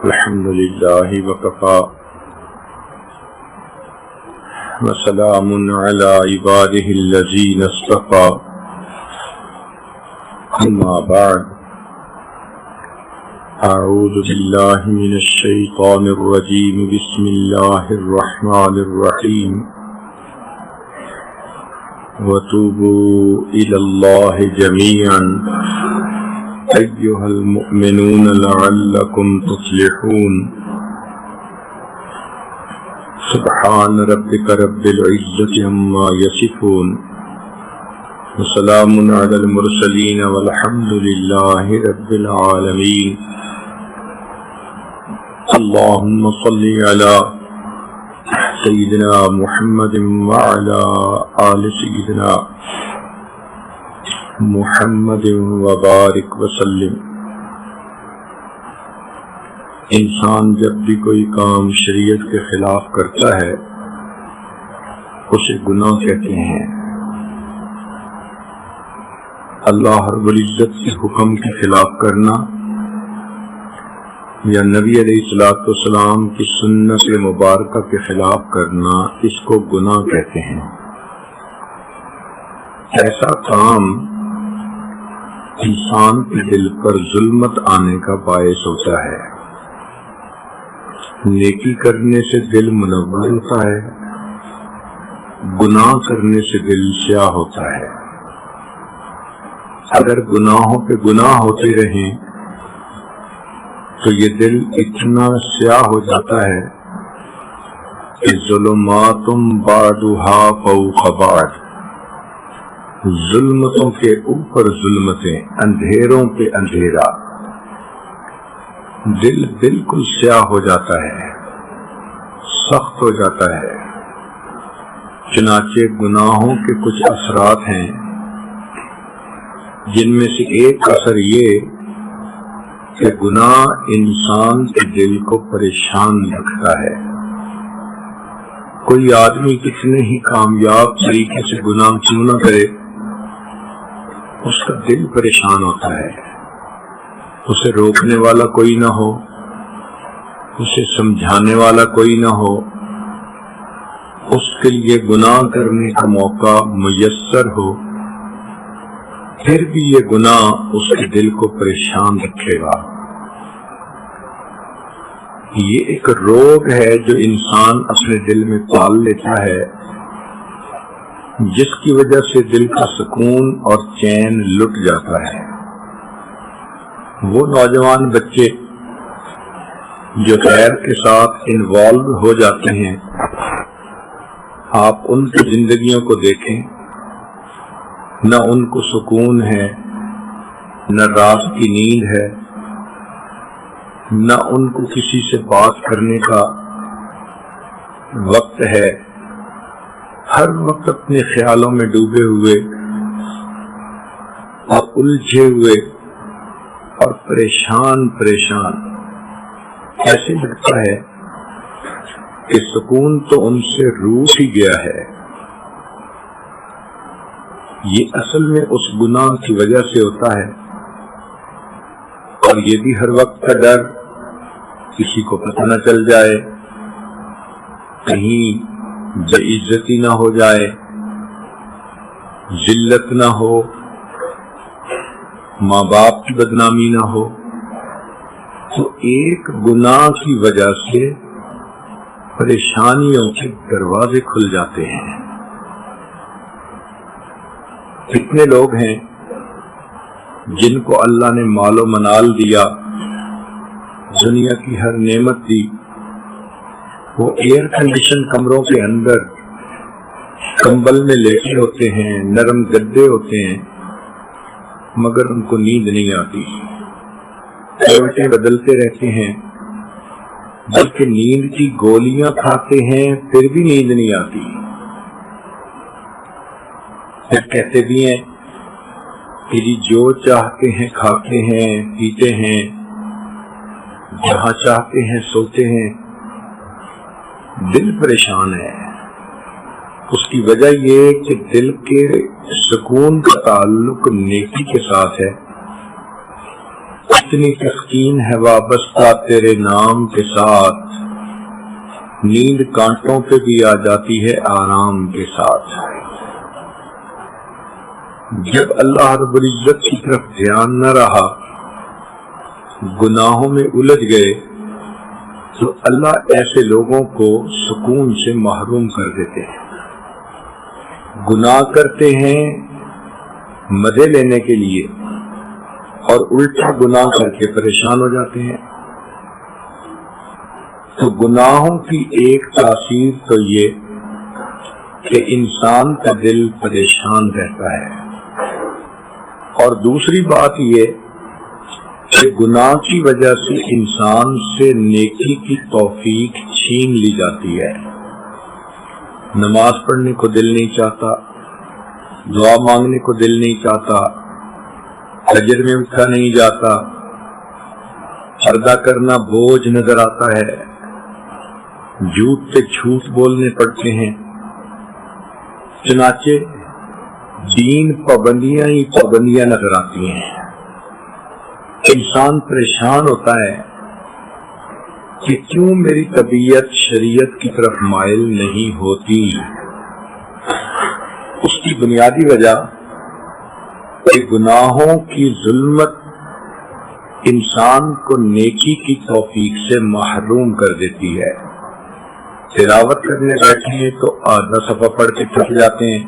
الحمد لله وكفى وسلام على عباده الذين اصطفى أما بعد أعوذ بالله من الشيطان الرجيم بسم الله الرحمن الرحيم وتوبوا إلى الله جميعا أيها المؤمنون لعلكم تفلحون سبحان ربك رب العزة عما يصفون وسلام على المرسلين والحمد لله رب العالمين اللهم صل على سيدنا محمد وعلى آل سيدنا محمد وبارک وسلم۔ انسان جب بھی کوئی کام شریعت کے خلاف کرتا ہے اسے گناہ کہتے ہیں۔ اللہ رب العزت کے حکم کے خلاف کرنا یا نبی علیہ الصلوۃ والسلام کی سنت مبارکہ کے خلاف کرنا اس کو گناہ کہتے ہیں۔ ایسا کام انسان کے دل پر ظلمت آنے کا باعث ہوتا ہے۔ نیکی کرنے سے دل منور ہوتا ہے، گناہ کرنے سے دل سیاہ ہوتا ہے۔ اگر گناہوں پہ گناہ ہوتے رہیں تو یہ دل اتنا سیاہ ہو جاتا ہے کہ ظلمات بعضها فوق بعض، ظلمتوں کے اوپر ظلمتیں، اندھیروں پہ اندھیرا، دل بالکل سیاہ ہو جاتا ہے، سخت ہو جاتا ہے۔ چنانچہ گناہوں کے کچھ اثرات ہیں جن میں سے ایک اثر یہ کہ گناہ انسان کے دل کو پریشان رکھتا ہے۔ کوئی آدمی کتنے ہی کامیاب طریقے سے گناہ کیوں نہ کرے، اس کا دل پریشان ہوتا ہے۔ اسے روکنے والا کوئی نہ ہو، اسے سمجھانے والا کوئی نہ ہو، اس کے لیے گناہ کرنے کا موقع میسر ہو، پھر بھی یہ گناہ اس کے دل کو پریشان رکھے گا۔ یہ ایک روگ ہے جو انسان اپنے دل میں پال لیتا ہے، جس کی وجہ سے دل کا سکون اور چین لٹ جاتا ہے۔ وہ نوجوان بچے جو غیر کے ساتھ انوالو ہو جاتے ہیں، آپ ان کی زندگیوں کو دیکھیں، نہ ان کو سکون ہے، نہ رات کی نیند ہے، نہ ان کو کسی سے بات کرنے کا وقت ہے، ہر وقت اپنے خیالوں میں ڈوبے ہوئے اور الجھے ہوئے اور پریشان ایسے لگتا ہے کہ سکون تو ان سے روٹ ہی گیا ہے۔ یہ اصل میں اس گناہ کی وجہ سے ہوتا ہے، اور یہ بھی ہر وقت کا ڈر کسی کو پتہ نہ چل جائے، کہیں بے عزتی نہ ہو جائے، ذلت نہ ہو، ماں باپ کی بدنامی نہ ہو۔ تو ایک گناہ کی وجہ سے پریشانیوں کے دروازے کھل جاتے ہیں۔ کتنے لوگ ہیں جن کو اللہ نے مال و منال دیا، دنیا کی ہر نعمت دی، وہ ایئر کنڈیشن کمروں کے اندر کمبل میں لیٹے ہوتے ہیں، نرم گدے ہوتے ہیں، مگر ان کو نیند نہیں آتی، کروٹیں بدلتے رہتے ہیں، بلکہ نیند کی گولیاں کھاتے ہیں پھر بھی نیند نہیں آتی۔ پھر کہتے بھی ہیں کہ جی جو چاہتے ہیں کھاتے ہیں، پیتے ہیں، جہاں چاہتے ہیں سوتے ہیں۔ دل پریشان ہے، اس کی وجہ یہ کہ دل کے سکون کا تعلق نیکی کے ساتھ ہے، اتنی تسکین ہے وابستہ تیرے نام کے ساتھ، نیند کانٹوں پہ بھی آ جاتی ہے آرام کے ساتھ۔ جب اللہ رب العزت کی طرف دھیان نہ رہا، گناہوں میں الجھ گئے، تو اللہ ایسے لوگوں کو سکون سے محروم کر دیتے ہیں۔ گناہ کرتے ہیں مزے لینے کے لیے اور الٹا گناہ کر کے پریشان ہو جاتے ہیں۔ تو گناہوں کی ایک تاثیر تو یہ کہ انسان کا دل پریشان رہتا ہے، اور دوسری بات یہ کہ گناہ کی وجہ سے انسان سے نیکی کی توفیق چھین لی جاتی ہے۔ نماز پڑھنے کو دل نہیں چاہتا، دعا مانگنے کو دل نہیں چاہتا، فجر میں اٹھا نہیں جاتا، پردہ کرنا بوجھ نظر آتا ہے، جھوٹ پہ جھوٹ بولنے پڑتے ہیں۔ چنانچہ دین پابندیاں ہی پابندیاں نظر آتی ہیں۔ انسان پریشان ہوتا ہے کہ کیوں میری طبیعت شریعت کی طرف مائل نہیں ہوتی۔ اس کی بنیادی وجہ کہ گناہوں کی ظلمت انسان کو نیکی کی توفیق سے محروم کر دیتی ہے۔ تلاوت کرنے بیٹھے ہیں تو آدھا صفحہ پڑھ کے تھک جاتے ہیں،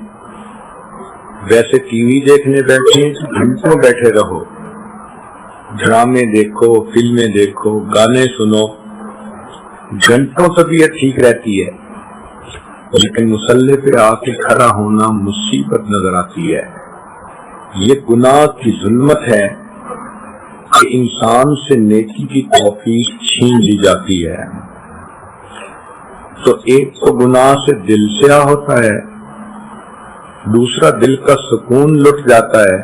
ویسے ٹی وی دیکھنے بیٹھے ہیں تو گھنٹوں بیٹھے رہو، ڈرامے دیکھو، فلمیں دیکھو، گانے سنو، گھنٹوں طبیعت ٹھیک رہتی ہے، لیکن مصلی پہ آ کے کھڑا ہونا مصیبت نظر آتی ہے۔ یہ گناہ کی ظلمت ہے کہ انسان سے نیکی کی توفیق چھین لی جاتی ہے۔ تو ایک تو گناہ سے دل سیاہ ہوتا ہے، دوسرا دل کا سکون لٹ جاتا ہے،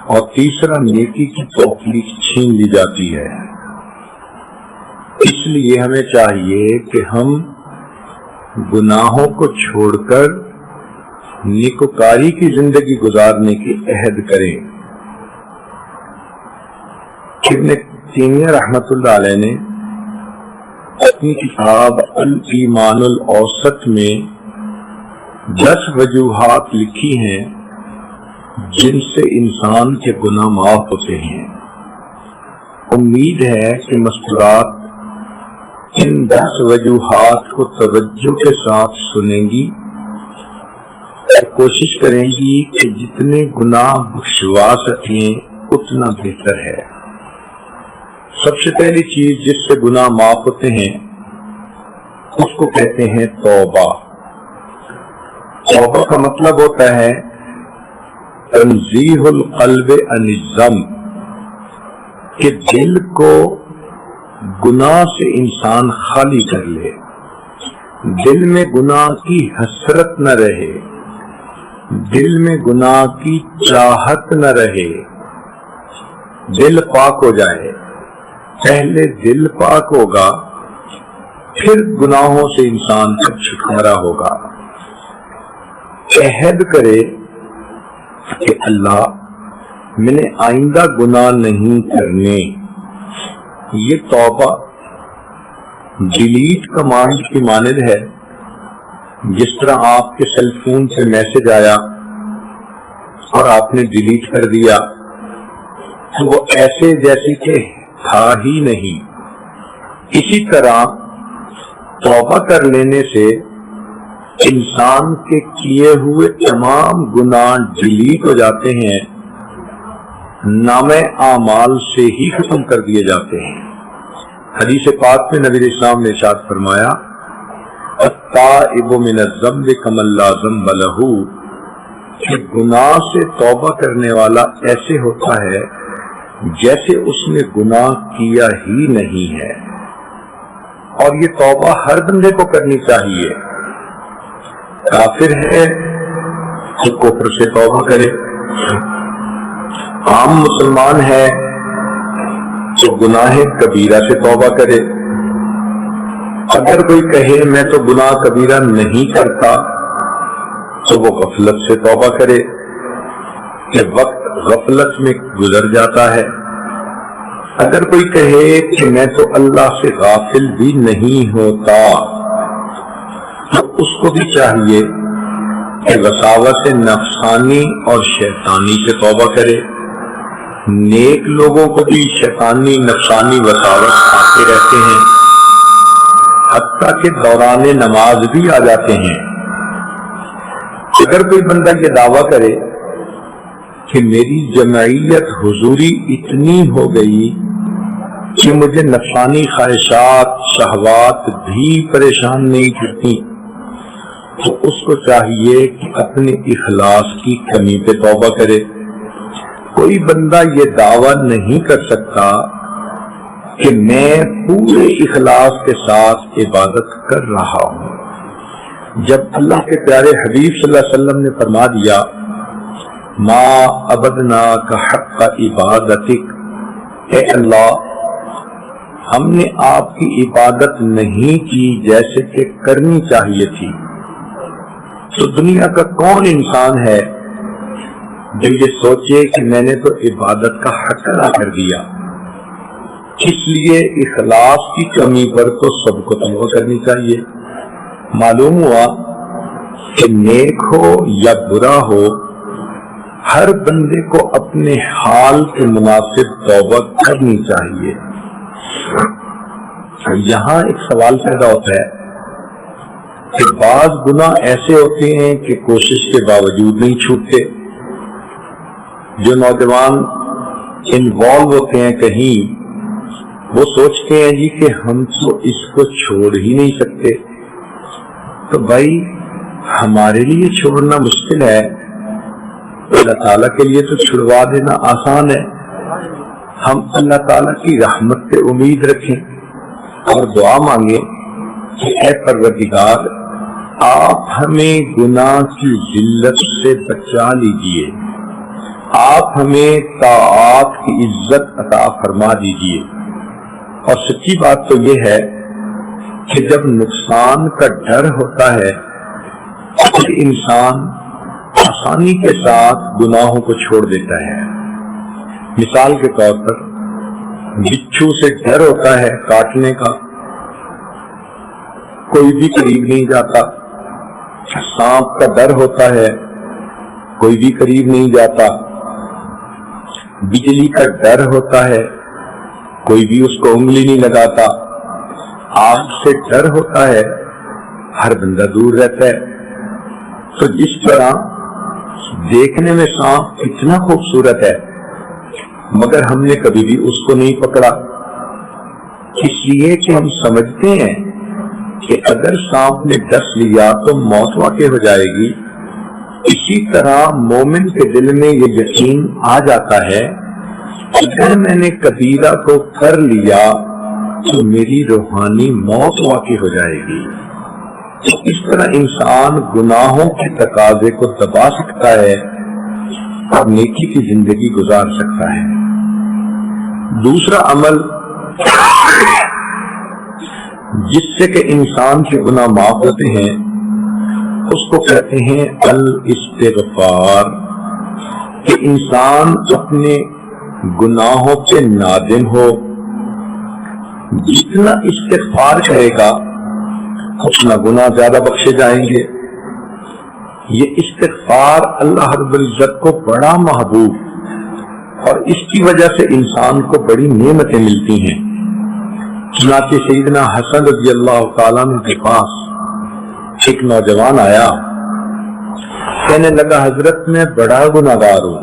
اور تیسرا نیکی کی توفیق چھین لی جاتی ہے۔ اس لیے ہمیں چاہیے کہ ہم گناہوں کو چھوڑ کر نیکوکاری کی زندگی گزارنے کی عہد کریں۔ ابن تیمیہ رحمۃ اللہ علیہ نے اپنی کتاب الایمان الاوسط میں 10 وجوہات لکھی ہیں جن سے انسان کے گناہ معاف ہوتے ہیں۔ امید ہے کہ مستورات ان 10 وجوہات کو توجہ کے ساتھ سنیں گی اور کوشش کریں گی کہ جتنے گناہ بخشوا سکیں اتنا بہتر ہے۔ سب سے پہلی چیز جس سے گناہ معاف ہوتے ہیں اس کو کہتے ہیں توبہ۔ توبہ کا مطلب ہوتا ہے تنزیہ القلب عن الذنب، کہ دل کو گناہ سے انسان خالی کر لے، دل میں گناہ کی حسرت نہ رہے، دل میں گناہ کی چاہت نہ رہے، دل پاک ہو جائے۔ پہلے دل پاک ہوگا پھر گناہوں سے انسان کا چھٹکارا ہوگا۔ عہد کرے کہ اللہ میں نے آئندہ گناہ نہیں کرنے۔ یہ توبہ ڈیلیٹ کمانڈ کی مانند ہے۔ جس طرح آپ کے سیل فون سے میسج آیا اور آپ نے ڈیلیٹ کر دیا تو وہ ایسے جیسے کہ تھا ہی نہیں، اسی طرح توبہ کر لینے سے انسان کے کیے ہوئے تمام گناہ ڈیلیٹ ہو جاتے ہیں، نامہ اعمال سے ہی ختم کر دیے جاتے ہیں۔ حدیث پاک میں نبی اسلام نے ارشاد فرمایا التائب من الذنب کمن لا ذنب لہ، کہ گناہ سے توبہ کرنے والا ایسے ہوتا ہے جیسے اس نے گناہ کیا ہی نہیں ہے۔ اور یہ توبہ ہر بندے کو کرنی چاہیے۔ کافر ہے تو کفر سے توبہ کرے، عام مسلمان ہے تو گناہ کبیرہ سے توبہ کرے۔ اگر کوئی کہے میں تو گناہ کبیرہ نہیں کرتا تو وہ غفلت سے توبہ کرے کہ وقت غفلت میں گزر جاتا ہے، اگر کوئی کہے کہ میں تو اللہ سے غافل بھی نہیں ہوتا، تو اس کو بھی چاہیے کہ وساوس نفسانی اور شیطانی سے توبہ کرے۔ نیک لوگوں کو بھی شیطانی نفسانی وساوس آتے رہتے ہیں، حتیٰ کہ دوران نماز بھی آ جاتے ہیں۔ اگر کوئی بندہ یہ دعویٰ کرے کہ میری جمعیت حضوری اتنی ہو گئی کہ مجھے نفسانی خواہشات شہوات بھی پریشان نہیں کرتی، تو اس کو چاہیے کہ اپنے اخلاص کی کمی پہ توبہ کرے۔ کوئی بندہ یہ دعویٰ نہیں کر سکتا کہ میں پورے اخلاص کے ساتھ عبادت کر رہا ہوں، جب اللہ کے پیارے حبیب صلی اللہ علیہ وسلم نے فرما دیا ما عبدناک حق عبادتک، اے اللہ ہم نے آپ کی عبادت نہیں کی جیسے کہ کرنی چاہیے تھی، تو دنیا کا کون انسان ہے جو یہ سوچے کہ میں نے تو عبادت کا حق ادا کر دیا۔ اس لیے اخلاص کی کمی پر تو سب کو توبہ کرنی چاہیے۔ معلوم ہوا کہ نیک ہو یا برا ہو، ہر بندے کو اپنے حال کے مناسب توبہ کرنی چاہیے۔ یہاں ایک سوال پیدا ہوتا ہے کہ بعض گناہ ایسے ہوتے ہیں کہ کوشش کے باوجود نہیں چھوٹتے۔ جو نوجوان انوالو ہوتے ہیں کہیں، وہ سوچتے ہیں جی کہ ہم تو اس کو چھوڑ ہی نہیں سکتے، تو بھائی ہمارے لیے چھوڑنا مشکل ہے، اللہ تعالیٰ کے لیے تو چھڑوا دینا آسان ہے۔ ہم اللہ تعالیٰ کی رحمت سے امید رکھیں اور دعا مانگیں کہ اے پروردگار آپ ہمیں گناہ کی ذلت سے بچا لیجئے، آپ ہمیں طاعات کی عزت عطا فرما دیجئے۔ اور سچی بات تو یہ ہے کہ جب نقصان کا ڈر ہوتا ہے تو انسان آسانی کے ساتھ گناہوں کو چھوڑ دیتا ہے۔ مثال کے طور پر بچھو سے ڈر ہوتا ہے کاٹنے کا، کوئی بھی قریب نہیں جاتا۔ سانپ کا ڈر ہوتا ہے، کوئی بھی قریب نہیں جاتا۔ بجلی کا ڈر ہوتا ہے، کوئی بھی اس کو انگلی نہیں لگاتا۔ آگ سے ڈر ہوتا ہے، ہر بندہ دور رہتا ہے۔ تو جس طرح دیکھنے میں سانپ اتنا خوبصورت ہے مگر ہم نے کبھی بھی اس کو نہیں پکڑا، اس لیے کہ ہم سمجھتے ہیں کہ اگر سانپ نے ڈس لیا تو موت واقع ہو جائے گی۔ اسی طرح مومن کے دل میں یہ یقین آ جاتا ہے اگر میں نے کبیرہ کو کر لیا تو میری روحانی موت واقع ہو جائے گی۔ اس طرح انسان گناہوں کے تقاضے کو دبا سکتا ہے اور نیکی کی زندگی گزار سکتا ہے۔ دوسرا عمل جس سے کہ انسان کے گناہ معاف ہوتے ہیں اس کو کہتے ہیں الاستغفار، کہ انسان اپنے گناہوں پہ نادم ہو۔ جتنا استغفار کرے گا اتنا گناہ زیادہ بخشے جائیں گے۔ یہ استغفار اللہ رب العزت کو بڑا محبوب اور اس کی وجہ سے انسان کو بڑی نعمتیں ملتی ہیں۔ چنانچہ سیدنا حسن رضی اللہ تعالیٰ عنہ کے پاس ایک نوجوان آیا، کہنے لگا حضرت میں بڑا گناہگار ہوں،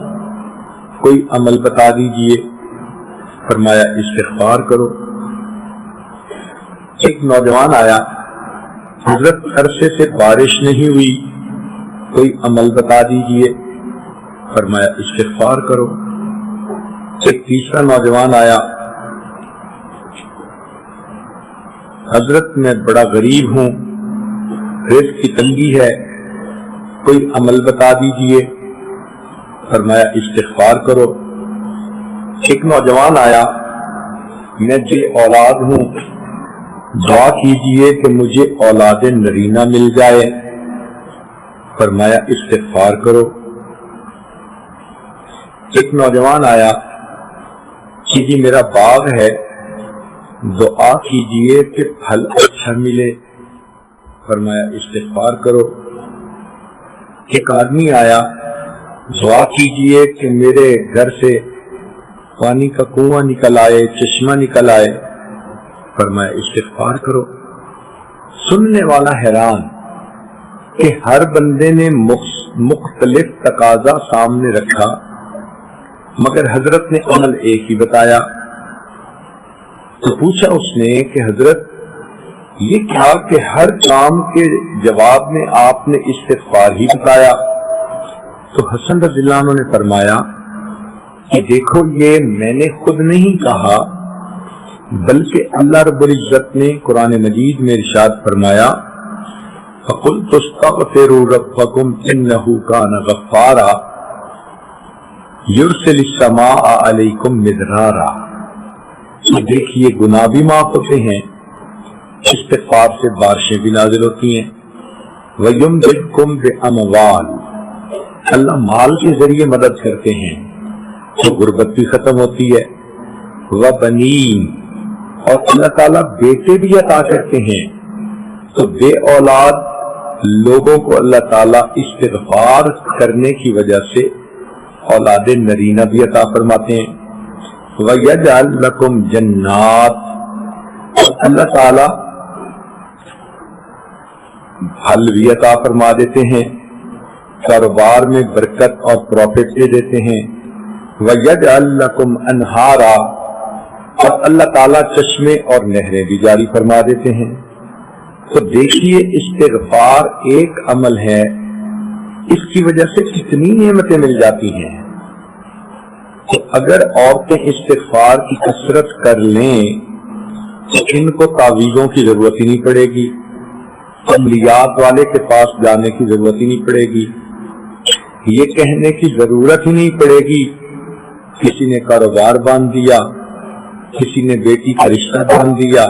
کوئی عمل بتا دیجئے۔ فرمایا استغفار کرو۔ ایک نوجوان آیا، حضرت عرصے سے بارش نہیں ہوئی، کوئی عمل بتا دیجئے۔ فرمایا استغفار کرو۔ ایک تیسرا نوجوان آیا، حضرت میں بڑا غریب ہوں، رزق کی تنگی ہے، کوئی عمل بتا دیجئے۔ فرمایا استغفار کرو۔ ایک نوجوان آیا، میں بے اولاد ہوں، دعا کیجئے کہ مجھے اولاد نرینہ مل جائے۔ فرمایا استغفار کرو۔ ایک نوجوان آیا، کہ جی میرا باغ ہے، دعا کیجئے کہ پھل اچھا ملے۔ فرمایا استغفار کرو۔ ایک آدمی آیا، دعا کیجئے کہ میرے گھر سے پانی کا کنواں نکل آئے، چشمہ نکل آئے۔ فرمایا استغفار کرو۔ سننے والا حیران کہ ہر بندے نے مختلف تقاضا سامنے رکھا، مگر حضرت نے عمل ایک ہی بتایا۔ تو پوچھا اس نے کہ حضرت یہ کیا کہ ہر کام کے جواب میں آپ نے استغفار ہی بتایا؟ تو حسن رضی اللہ عنہ نے فرمایا کہ دیکھو یہ میں نے خود نہیں کہا، بلکہ اللہ رب العزت نے قرآن مجید میں ارشاد فرمایا فَقُلْتُ اسْتَغْفِرُوا رَبَّكُمْ إِنَّهُ كَانَ غَفَّارًا يُرْسِلِ السَّمَاءَ عَلَيْكُمْ مِدْرَارًا۔ دیکھیے گناہ بھی معاف ہوتے ہیں، استغفار سے بارشیں بھی نازل ہوتی ہیں۔ وَيُمْدِدْكُمْ بِأَمْوَالٍ، اللہ مال کے ذریعے مدد کرتے ہیں تو غربت بھی ختم ہوتی ہے۔ وَبَنِينَ، اور اللہ تعالیٰ بیٹے بھی عطا کرتے ہیں تو بے اولاد لوگوں کو اللہ تعالیٰ استغفار کرنے کی وجہ سے اولاد نرینہ بھی عطا فرماتے ہیں۔ وَيَجْعَلْ لَكُمْ جَنَّاتٍ، اور اللہ تعالیٰ پھل بھی عطا فرما دیتے ہیں، کاروبار میں برکت اور پروفٹ دے دیتے ہیں۔ وَيَجْعَلْ لَكُمْ أَنْهَارًا، اور اللہ تعالیٰ چشمے اور نہریں بھی جاری فرما دیتے ہیں۔ تو دیکھیے استغفار ایک عمل ہے، اس کی وجہ سے کتنی نعمتیں مل جاتی ہیں۔ تو اگر عورتیں استغفار کی کثرت کر لیں تو ان کو تعویذوں کی ضرورت ہی نہیں پڑے گی، عملیات والے کے پاس جانے کی ضرورت ہی نہیں پڑے گی، یہ کہنے کی ضرورت ہی نہیں پڑے گی کسی نے کاروبار باندھ دیا، کسی نے بیٹی کا رشتہ باندھ دیا،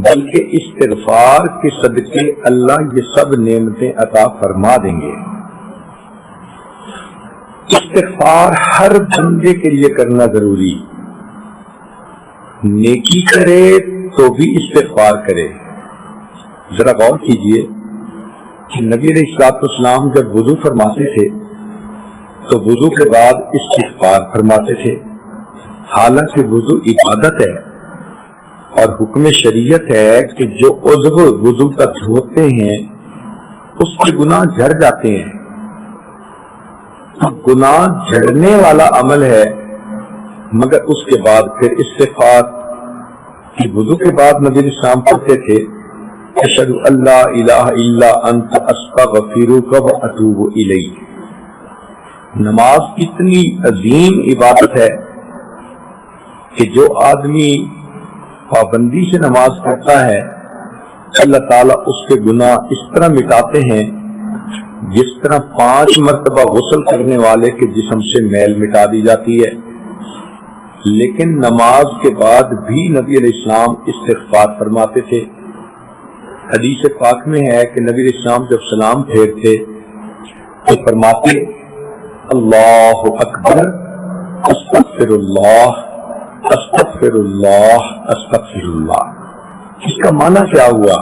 بلکہ استغفار کے صدقے اللہ یہ سب نعمتیں عطا فرما دیں گے۔ استغفار ہر بندے کے لیے کرنا ضروری، نیکی کرے تو بھی استغفار کرے۔ ذرا غور کیجئے کہ نبی علیہ الصلوۃ والسلام جب وضو فرماتے تھے تو وضو کے بعد استغفار فرماتے تھے، حالانکہ وضو عبادت ہے اور حکم شریعت ہے کہ جو عضو وضو کا دھوتے ہیں اس کے گناہ جھڑ جاتے ہیں۔ گناہ جھڑنے والا عمل ہے، مگر اس کے بعد پھر استغفار کی وضو کے بعد نبی الاسلام پڑھتے تھے اشہد ان لا الہ الا انت استغفرک واتوب الیک۔ نماز کتنی عظیم عبادت ہے کہ جو آدمی پابندی سے نماز پڑھتا ہے اللہ تعالیٰ اس کے گناہ اس طرح مٹاتے ہیں جس طرح 5 مرتبہ غسل کرنے والے کے جسم سے میل مٹا دی جاتی ہے۔ لیکن نماز کے بعد بھی نبی علیہ السلام استغفار فرماتے تھے۔ حدیث پاک میں ہے کہ نبی علیہ السلام جب سلام پھیرتے تو فرماتے اللہ اکبر استغفر اللہ استغفر اللہ استغفر اللہ۔ اس کا معنی کیا ہوا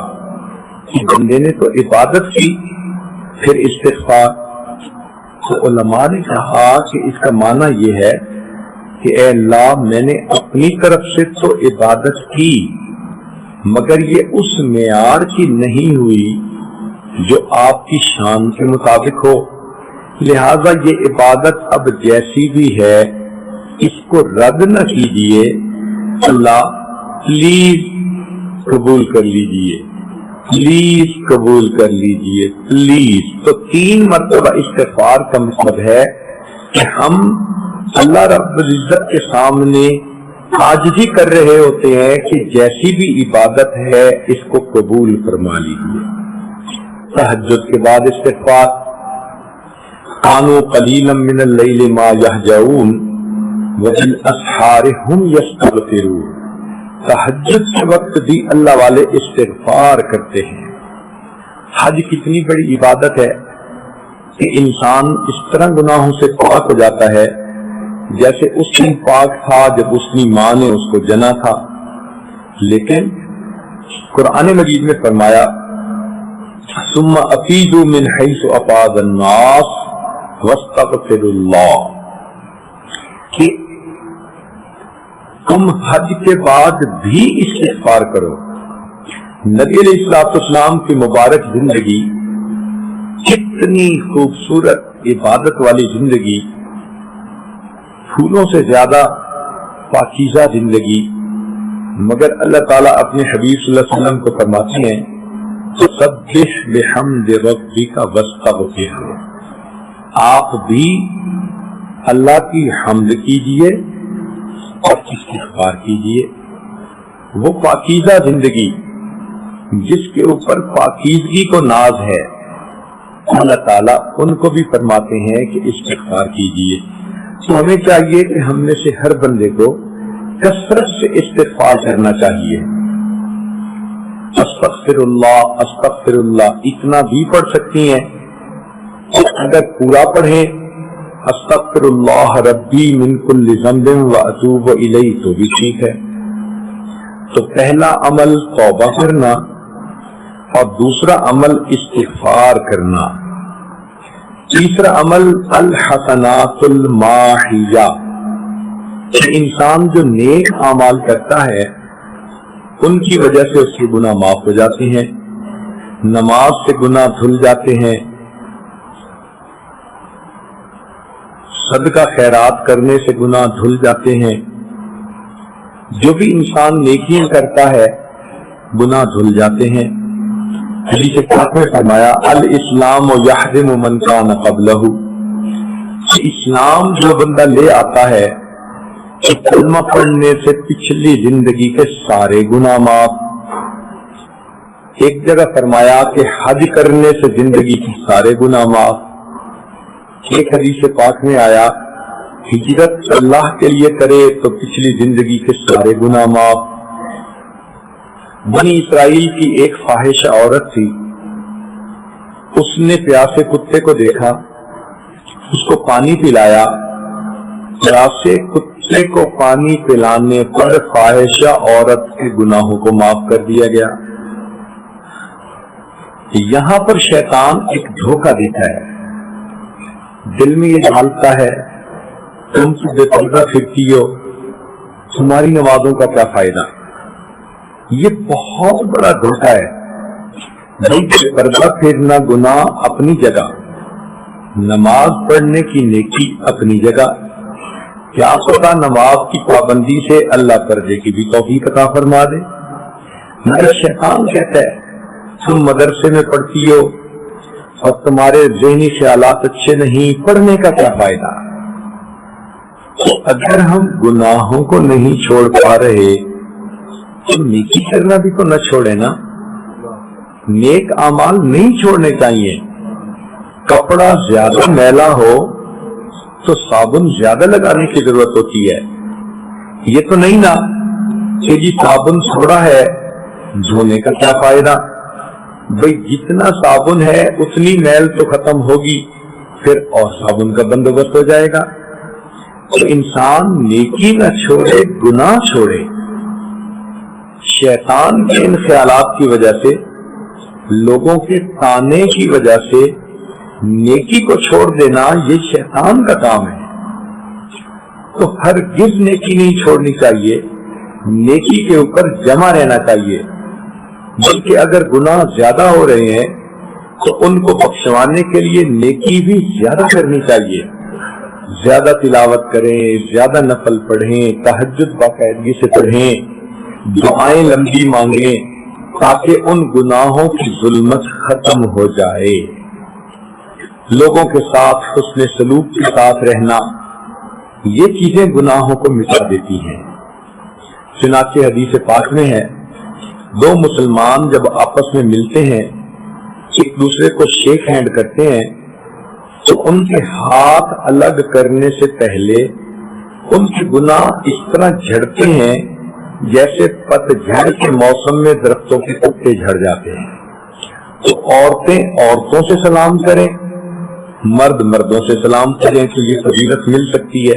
کہ بندے نے تو عبادت کی پھر استغفار۔ تو علماء نے کہا کہ اس کا معنی یہ ہے کہ اے اللہ میں نے اپنی طرف سے تو عبادت کی مگر یہ اس معیار کی نہیں ہوئی جو آپ کی شان کے مطابق ہو، لہذا یہ عبادت اب جیسی بھی ہے اس کو رد نہ کیجیے، اللہ پلیز قبول کر لیجیے، پلیز قبول کر لیجیے، پلیز۔ تو 3 مرتبہ استغفار کا مطلب ہے کہ ہم اللہ رب العزت کے سامنے عاجزی کر رہے ہوتے ہیں کہ جیسی بھی عبادت ہے اس کو قبول فرما لیجیے۔ تہجد کے بعد استغفار، کانوا قلیلا من اللیل ما یہجعون وبالاسحار هم یستغفرون۔ تہجد کے وقت بھی اللہ والے استغفار کرتے ہیں۔ حج کتنی بڑی عبادت ہے کہ انسان اس طرح گناہوں سے پاک ہو جاتا ہے جیسے اس دن پاک تھا جب اس کی ماں نے اس کو جنا تھا، لیکن قرآن مجید میں فرمایا ثم افیضوا من حیث افاض الناس واستغفروا اللہ، کہ تم حج کے بعد بھی استغفار کرو۔ نبی علیہ السلام کی مبارک زندگی کتنی خوبصورت عبادت والی زندگی، پھولوں سے زیادہ پاکیزہ زندگی، مگر اللہ تعالیٰ اپنے حبیب صلی اللہ علیہ وسلم کو فرماتے ہیں سبح بحمد ربک واستغفرہ، آپ بھی اللہ کی حمد کیجئے اور استغفار کیجئے۔ وہ پاکیزہ زندگی جس کے اوپر پاکیزگی کو ناز ہے، اللہ تعالیٰ ان کو بھی فرماتے ہیں کہ استغفار کیجئے۔ تو ہمیں چاہیے کہ ہم میں سے ہر بندے کو کثرت سے استغفار کرنا چاہیے۔ استغفر اللہ اتنا بھی پڑھ سکتی ہیں، اگر پورا پڑھیں استغفر اللہ ربی من کل ذنب واتوب الیہ تو بھی ٹھیک ہے۔ تو پہلا عمل توبہ کرنا اور دوسرا عمل استغفار کرنا، تیسرا عمل الحسنات الماحیہ، انسان جو نیک اعمال کرتا ہے ان کی وجہ سے اس کے گناہ معاف ہو جاتے ہیں، نماز سے گناہ دھل جاتے ہیں، صدقہ خیرات کرنے سے گناہ دھل جاتے ہیں، جو بھی انسان نیکیاں کرتا ہے گناہ دھل جاتے ہیں۔ حدیث پاک میں فرمایا الاسلام یحرم من کان قبلہ، اسلام جو بندہ لے آتا ہے کلمہ پڑھنے سے پچھلی زندگی کے سارے گناہ معاف۔ ایک جگہ فرمایا کہ حج کرنے سے زندگی کے سارے گناہ معاف۔ ایک حدیث پاک میں آیا ہجرت اللہ کے لیے کرے تو پچھلی زندگی کے سارے گناہ معاف۔ بنی اسرائیل کی ایک فاحشہ عورت تھی، اس نے پیاسے کتے کو دیکھا، اس کو پانی پلایا، پیاسے کتے کو پانی پلانے پر فاحشہ عورت کے گناہوں کو معاف کر دیا گیا۔ یہاں پر شیطان ایک دھوکہ دیتا ہے، دل میں یہ ڈالتا ہے تم تو بے پردہ پھرتی ہو، تمہاری نمازوں کا کیا فائدہ۔ یہ بہت بڑا دھوکہ ہے۔ بے پردہ پھرنا گناہ اپنی جگہ، نماز پڑھنے کی نیکی اپنی جگہ، کیا پتہ نماز کی پابندی سے اللہ پردے کی بھی توفیق عطا فرما دے۔ مگر شیطان کہتا ہے تم مدرسے میں پڑھتی ہو اور تمہارے ذہنی خیالات اچھے نہیں، پڑھنے کا کیا فائدہ۔ تو اگر ہم گناہوں کو نہیں چھوڑ پا رہے تو نیکی کرنا بھی تو نہ چھوڑے نا۔ نیک اعمال نہیں چھوڑنے چاہیے۔ کپڑا زیادہ میلا ہو تو صابن زیادہ لگانے کی ضرورت ہوتی ہے، یہ تو نہیں نا کہ جی صابن تھوڑا ہے دھونے کا کیا فائدہ۔ بھئی جتنا صابن ہے اتنی میل تو ختم ہوگی، پھر اور صابن کا بندوبست ہو جائے گا۔ تو انسان نیکی نہ چھوڑے، گناہ چھوڑے۔ شیطان کے ان خیالات کی وجہ سے، لوگوں کے تانے کی وجہ سے نیکی کو چھوڑ دینا یہ شیطان کا کام ہے۔ تو ہرگز نیکی نہیں چھوڑنی چاہیے، نیکی کے اوپر جمع رہنا چاہیے، بلکہ اگر گناہ زیادہ ہو رہے ہیں تو ان کو بخشوانے کے لیے نیکی بھی زیادہ کرنی چاہیے۔ زیادہ تلاوت کریں، زیادہ نفل پڑھیں، تہجد باقاعدگی سے پڑھیں، دعائیں لمبی مانگیں تاکہ ان گناہوں کی ظلمت ختم ہو جائے۔ لوگوں کے ساتھ حسن سلوک کے ساتھ رہنا، یہ چیزیں گناہوں کو مٹا دیتی ہیں۔ چنانچہ حدیث پاک میں ہے دو مسلمان جب آپس میں ملتے ہیں، ایک دوسرے کو شیک ہینڈ کرتے ہیں تو ان کے ہاتھ الگ کرنے سے پہلے ان کے گناہ اس طرح جھڑتے ہیں جیسے پتجھڑ کے موسم میں درختوں کے پتے جھڑ جاتے ہیں۔ تو عورتیں عورتوں سے سلام کریں، مرد مردوں سے سلام کریں تو یہ فضیلت مل سکتی ہے۔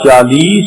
40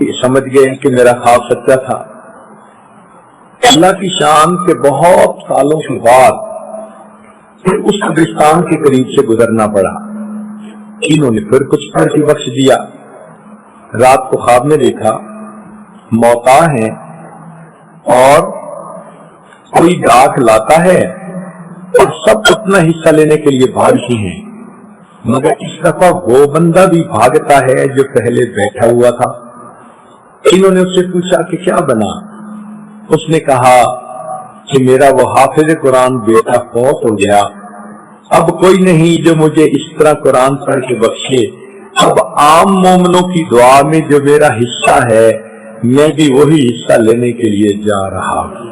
سمجھ گئے کہ میرا خواب سچا تھا۔ اللہ کی شان کے بہت سالوں کے بعد پھر اس قبرستان کے قریب سے گزرنا پڑا۔ انہوں نے پھر کچھ پڑھ کے بخش دیا۔ رات کو خواب میں دیکھا موتا ہے اور کوئی ڈاک لاتا ہے اور سب اپنا حصہ لینے کے لیے بھاگتی ہیں، مگر اس دفعہ وہ بندہ بھی بھاگتا ہے جو پہلے بیٹھا ہوا تھا۔ انہوں نے اس سے پوچھا کہ کیا بنا؟ اس نے کہا کہ میرا وہ حافظ قرآن بیٹا فوت ہو گیا، اب کوئی نہیں جو مجھے اس طرح قرآن پڑھ کے بخشے، اب عام مومنوں کی دعا میں جو میرا حصہ ہے میں بھی وہی حصہ لینے کے لیے جا رہا ہوں۔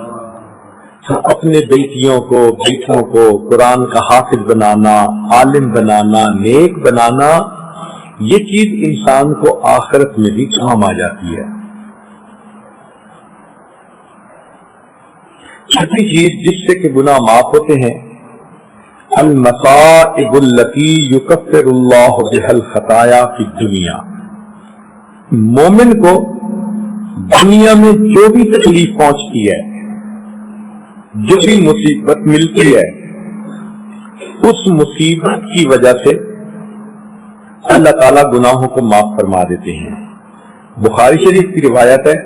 تو اپنے بیٹیوں کو بیٹوں کو قرآن کا حافظ بنانا، عالم بنانا، نیک بنانا، یہ چیز انسان کو آخرت میں بھی کام آ جاتی ہے۔ چھٹی چیز جس سے کہ گناہ معاف ہوتے ہیں، المصائب التی یکفر اللہ بہا الخطایا فی الدنیا۔ مومن کو دنیا میں جو بھی تکلیف پہنچتی ہے، جو بھی مصیبت ملتی ہے، اس مصیبت کی وجہ سے اللہ تعالیٰ گناہوں کو معاف فرما دیتے ہیں۔ بخاری شریف کی روایت ہے،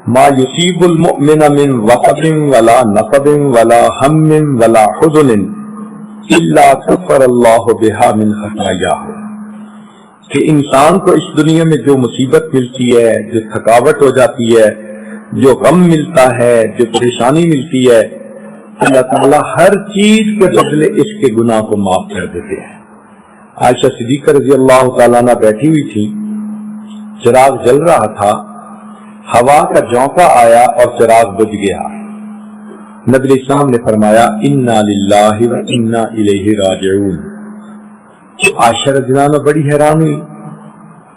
ما یصیب المؤمن من وصب ولا نصب ولا ہم ولا حزن الا کفر اللہ بہا من خطایاہ، کہ انسان کو اس دنیا میں جو مصیبت ملتی ہے، جو تھکاوٹ ہو جاتی ہے، جو غم ملتا ہے، جو پریشانی ملتی ہے، اللہ تعالیٰ ہر چیز کے بدلے اس کے گناہ کو معاف کر دیتے ہیں۔ عائشہ صدیقہ رضی اللہ تعالیٰ عنہ بیٹھی ہوئی تھی، چراغ جل رہا تھا، ہوا کا جھونکا آیا اور چراغ بجھ گیا۔ نبی اسلام نے فرمایا انا للہ و انا الیہ راجعون۔ عائشہ رضی اللہ عنہ بڑی حیران ہوئی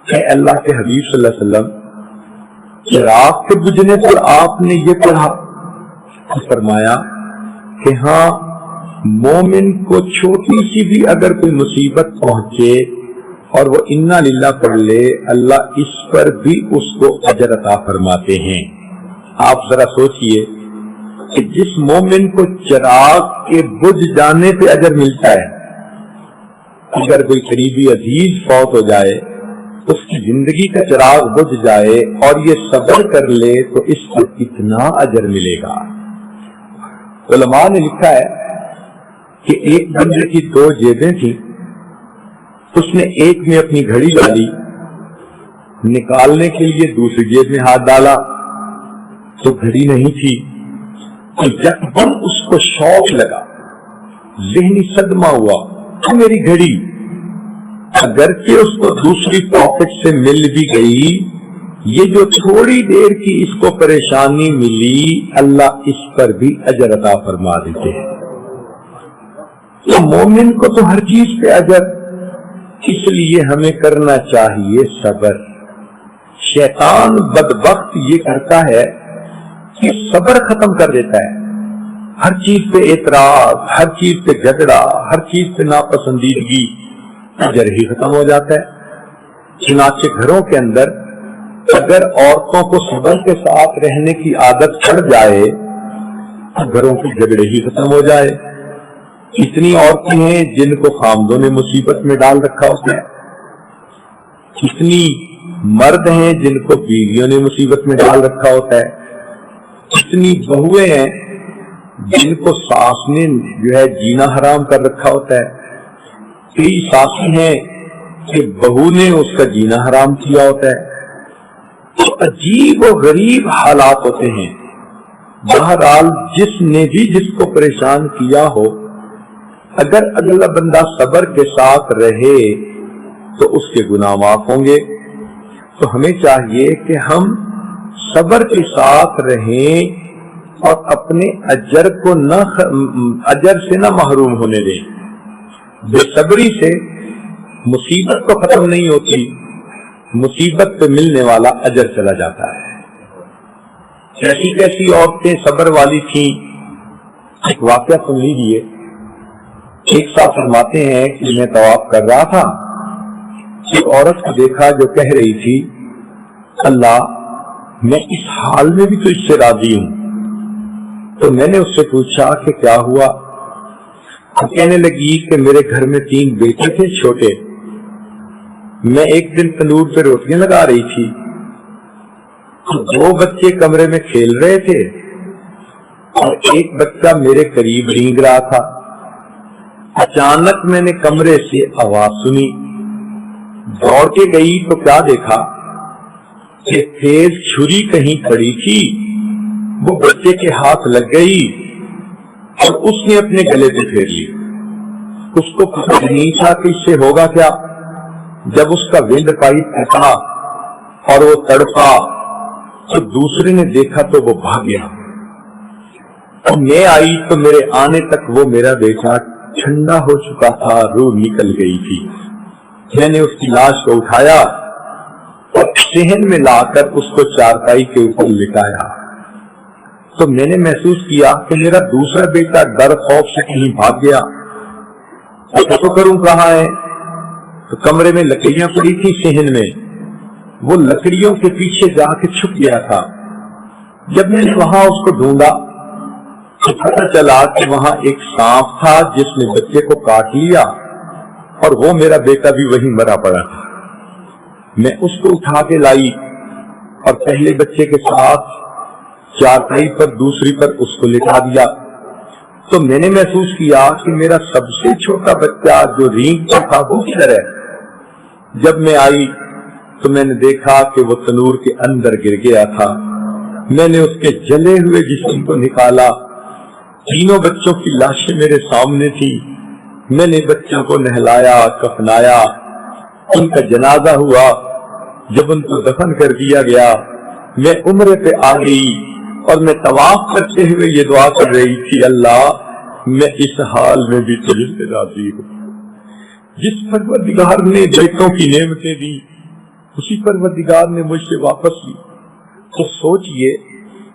کہ اللہ کے حبیب صلی اللہ علیہ وسلم چراغ کے بجھنے پر آپ نے یہ پڑھا؟ فرمایا کہ ہاں، مومن کو چھوٹی سی بھی اگر کوئی مصیبت پہنچے اور وہ انا للہ پڑھ لے، اللہ اس پر بھی اس کو اجر عطا فرماتے ہیں۔ آپ ذرا سوچئے کہ جس مومن کو چراغ کے بجھ جانے پہ اجر ملتا ہے، اگر کوئی قریبی عزیز فوت ہو جائے، اس کی زندگی کا چراغ بجھ جائے اور یہ صبر کر لے تو اس کو کتنا اجر ملے گا۔ علماء نے لکھا ہے کہ ایک بندے کی 2 جیبیں تھیں، اس نے ایک میں اپنی گھڑی ڈالی، نکالنے کے لیے دوسری جیب میں ہاتھ ڈالا تو گھڑی نہیں تھی۔ یکدم اس کو شوق لگا، ذہنی صدمہ ہوا، میری گھڑی، اگرچہ اس کو دوسری پاکٹ سے مل بھی گئی، یہ جو تھوڑی دیر کی اس کو پریشانی ملی، اللہ اس پر بھی اجر عطا فرما دیتے ہیں۔ تو مومن کو تو ہر چیز پہ اجر، اس لیے ہمیں کرنا چاہیے صبر۔ شیطان بدبخت یہ کرتا ہے کہ صبر ختم کر دیتا ہے، ہر چیز پہ اعتراض، ہر چیز پہ جھگڑا، ہر چیز پہ ناپسندیدگی، اجر ہی ختم ہو جاتا ہے۔ چنانچہ گھروں کے اندر اگر عورتوں کو صبر کے ساتھ رہنے کی عادت پڑ جائے تو گھروں کے جھگڑے ہی ختم ہو جائے۔ اتنی عورتیں ہیں جن کو خامدوں نے مصیبت میں ڈال رکھا ہوتا ہے، اتنی مرد ہیں جن کو بیویوں نے مصیبت میں ڈال رکھا ہوتا ہے، اتنی بہویں ہیں جن کو ساس نے جو ہے جینا حرام کر رکھا ہوتا ہے، کئی ساسیں ہیں کہ بہو نے اس کا جینا حرام کیا ہوتا ہے۔ تو عجیب و غریب حالات ہوتے ہیں۔ بہرحال جس نے بھی جس کو پریشان کیا ہو، اگر اگلا بندہ صبر کے ساتھ رہے تو اس کے گناہ معاف ہوں گے۔ تو ہمیں چاہیے کہ ہم صبر کے ساتھ رہیں اور اپنے اجر کو اجر سے نہ محروم ہونے دیں۔ بے صبری سے مصیبت تو ختم نہیں ہوتی، مصیبت پہ ملنے والا اجر چلا جاتا ہے۔ کیسی کیسی عورتیں صبر والی تھیں، ایک واقعہ سن لیجیے۔ ایک صاحب فرماتے ہیں کہ میں طواف کر رہا تھا، ایک عورت کو دیکھا جو کہہ رہی تھی اللہ میں اس حال میں بھی تو اس سے راضی ہوں۔ تو میں نے اس سے پوچھا کہ کیا ہوا؟ تو کہنے لگی کہ میرے گھر میں 3 بیٹے تھے چھوٹے، میں ایک دن تندور پہ روٹیاں لگا رہی تھی، 2 بچے کمرے میں کھیل رہے تھے اور ایک بچہ میرے قریب رینگ رہا تھا۔ اچانک میں نے کمرے سے آواز سنی، دوڑ کے گئی تو کیا دیکھا کہ تیز چھری کہیں پڑی تھی، وہ بچے کے ہاتھ لگ گئی اور اس نے اپنے گلے پہ پھیر لی۔ اس کو پتہ نہیں تھا کہ اس سے ہوگا کیا۔ جب اس کا ونڈ پائپ پھٹا اور وہ تڑپا تو دوسرے نے دیکھا تو وہ بھاگ گیا، اور میں آئی تو میرے آنے تک وہ میرا بیٹا ٹھنڈا ہو چکا تھا، روح نکل گئی تھی۔ میں نے اس کی لاش کو اٹھایا اور صحن میں لا کر اس کو چارپائی کے اوپر لٹایا تو میں نے محسوس کیا کہ میرا دوسرا بیٹا ڈر خوف سے کہیں بھاگ گیا۔ تو کروں کہاں ہے؟ تو کمرے میں لکڑیاں پڑی تھی صحن میں، وہ لکڑیوں کے پیچھے جا کے چھپ گیا تھا۔ جب میں نے وہاں اس کو ڈھونڈا تو پتہ چلا کہ وہاں ایک سانپ تھا جس نے بچے کو کاٹ لیا اور وہ میرا بیٹا بھی وہیں مرا پڑا تھا۔ میں اس کو اٹھا کے لائی اور پہلے بچے کے ساتھ چارپائی پر دوسری پر اس کو لٹا دیا تو میں نے محسوس کیا کہ میرا سب سے چھوٹا بچہ جو رینگ پر تھا وہ کدھر ہے؟ جب میں آئی تو میں نے دیکھا کہ وہ تنور کے اندر گر گیا تھا۔ میں نے اس کے جلے ہوئے جسم کو نکالا، 3 بچوں کی لاشیں میرے سامنے تھی۔ میں نے بچوں کو نہلایا، کفنایا، ان کا جنازہ ہوا۔ جب ان کو دفن کر دیا گیا میں عمرے پہ آ گئی اور میں طواف کرتے ہوئے یہ دعا کر رہی تھی، اللہ میں اس حال میں بھی تجھ سے راضی ہوں۔ جس پروردگار نے بیٹوں کی نعمتیں دی اسی پروردگار نے مجھ سے واپس لی۔ تو سوچئے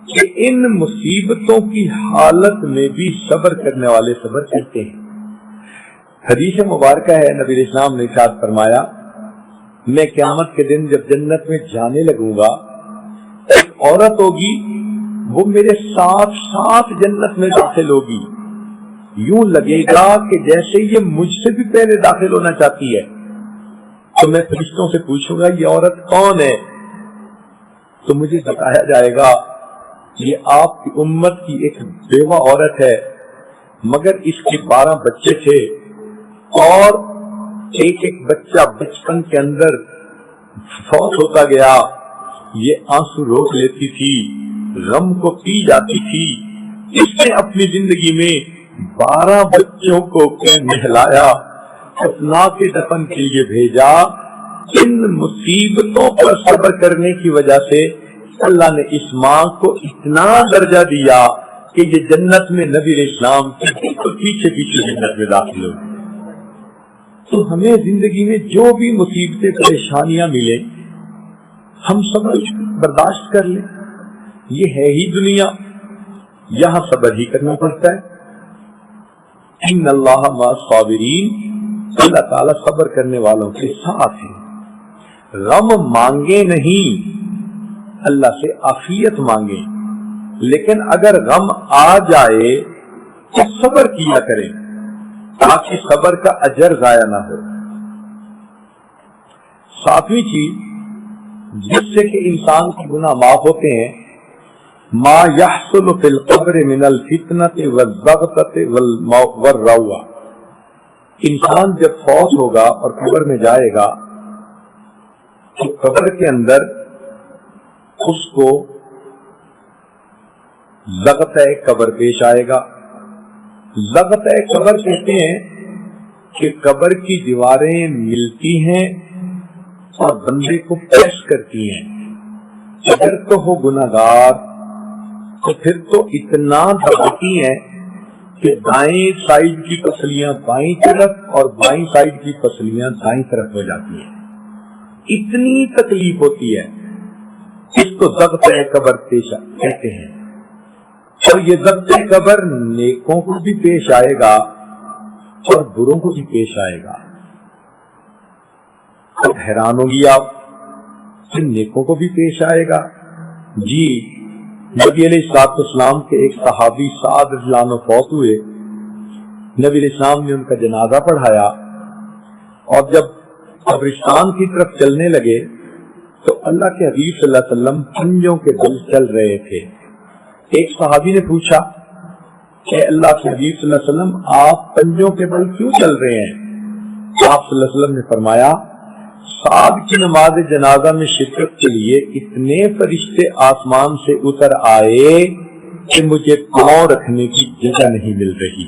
کہ ان مصیبتوں کی حالت میں بھی صبر کرنے والے صبر کرتے ہیں۔ حدیث مبارکہ ہے، نبی اسلام نے ارشاد فرمایا، میں قیامت کے دن جب جنت میں جانے لگوں گا، ایک عورت ہوگی وہ میرے ساتھ ساتھ جنت میں داخل ہوگی، یوں لگے گا کہ جیسے یہ مجھ سے بھی پہلے داخل ہونا چاہتی ہے۔ تو میں فرشتوں سے پوچھوں گا یہ عورت کون ہے؟ تو مجھے بتایا جائے گا یہ آپ کی امت کی ایک بیوہ عورت ہے، مگر اس کے 12 بچے تھے اور ایک بچہ بچپن کے اندر فوت ہوتا گیا۔ یہ آنسو روک لیتی تھی، غم کو پی جاتی تھی۔ اس نے اپنی زندگی میں 12 بچوں کو نہلایا، اپنا کے دفن کے لیے بھیجا۔ ان مصیبتوں پر صبر کرنے کی وجہ سے اللہ نے اس ماں کو اتنا درجہ دیا کہ یہ جنت میں نبی اسلام کے پیچھے پیچھے جنت میں داخل ہو۔ تو ہمیں زندگی میں جو بھی مصیبتیں پریشانیاں ملیں ہم سب برداشت کر لیں، یہ ہے ہی دنیا، یہاں صبر ہی کرنا پڑتا ہے۔ ان اللہ مع الصابرین، اللہ تعالیٰ صبر کرنے والوں کے ساتھ ہے۔ غم مانگے نہیں، اللہ سے عافیت مانگے، لیکن اگر غم آ جائے تو صبر کیا کریں تاکہ صبر کا اجر ضائع نہ ہو۔ 7ویں چیز جس سے کہ انسان کے گناہ معاف ہوتے ہیں، ما يحصل في القبر من الفتنة والضغطة والروعة۔ انسان جب فوت ہوگا اور قبر میں جائے گا تو قبر کے اندر اس کو ضغطۂ قبر پیش آئے گا۔ ضغطۂ قبر کہتے ہیں کہ قبر کی دیواریں ملتی ہیں اور بندے کو پیش کرتی ہیں۔ اگر تو ہو گناہگار تو پھر تو اتنا دباتی ہیں کہ دائیں سائیڈ کی پسلیاں بائیں طرف اور بائیں سائیڈ کی پسلیاں دائیں طرف ہو جاتی ہیں، اتنی تکلیف ہوتی ہے۔ اس کو ضغطۂ قبر پیش کہتے ہیں۔ اور یہ ضغطۂ قبر نیکوں کو بھی پیش آئے گا اور بروں کو بھی پیش آئے گا۔ اب حیران ہوگی آپ ان نیکوں کو بھی پیش آئے گا. جی نبی علیہ السلام کے ایک صحابی سعد رضی اللہ عنہ فوت ہوئے. نبی علیہ السلام نے ان کا جنازہ پڑھایا اور جب قبرستان کی طرف چلنے لگے تو اللہ کے حبیب صلی اللہ علیہ وسلم پنجوں کے بل چل رہے تھے. ایک صحابی نے پوچھا کہ اللہ کے حبیب صلی اللہ علیہ وسلم آپ پنجوں کے بل کیوں چل رہے ہیں؟ آپ صلی اللہ علیہ وسلم نے فرمایا سعد کی نماز جنازہ میں شرکت کے لیے اتنے فرشتے آسمان سے اتر آئے کہ مجھے پاؤں رکھنے کی جگہ نہیں مل رہی.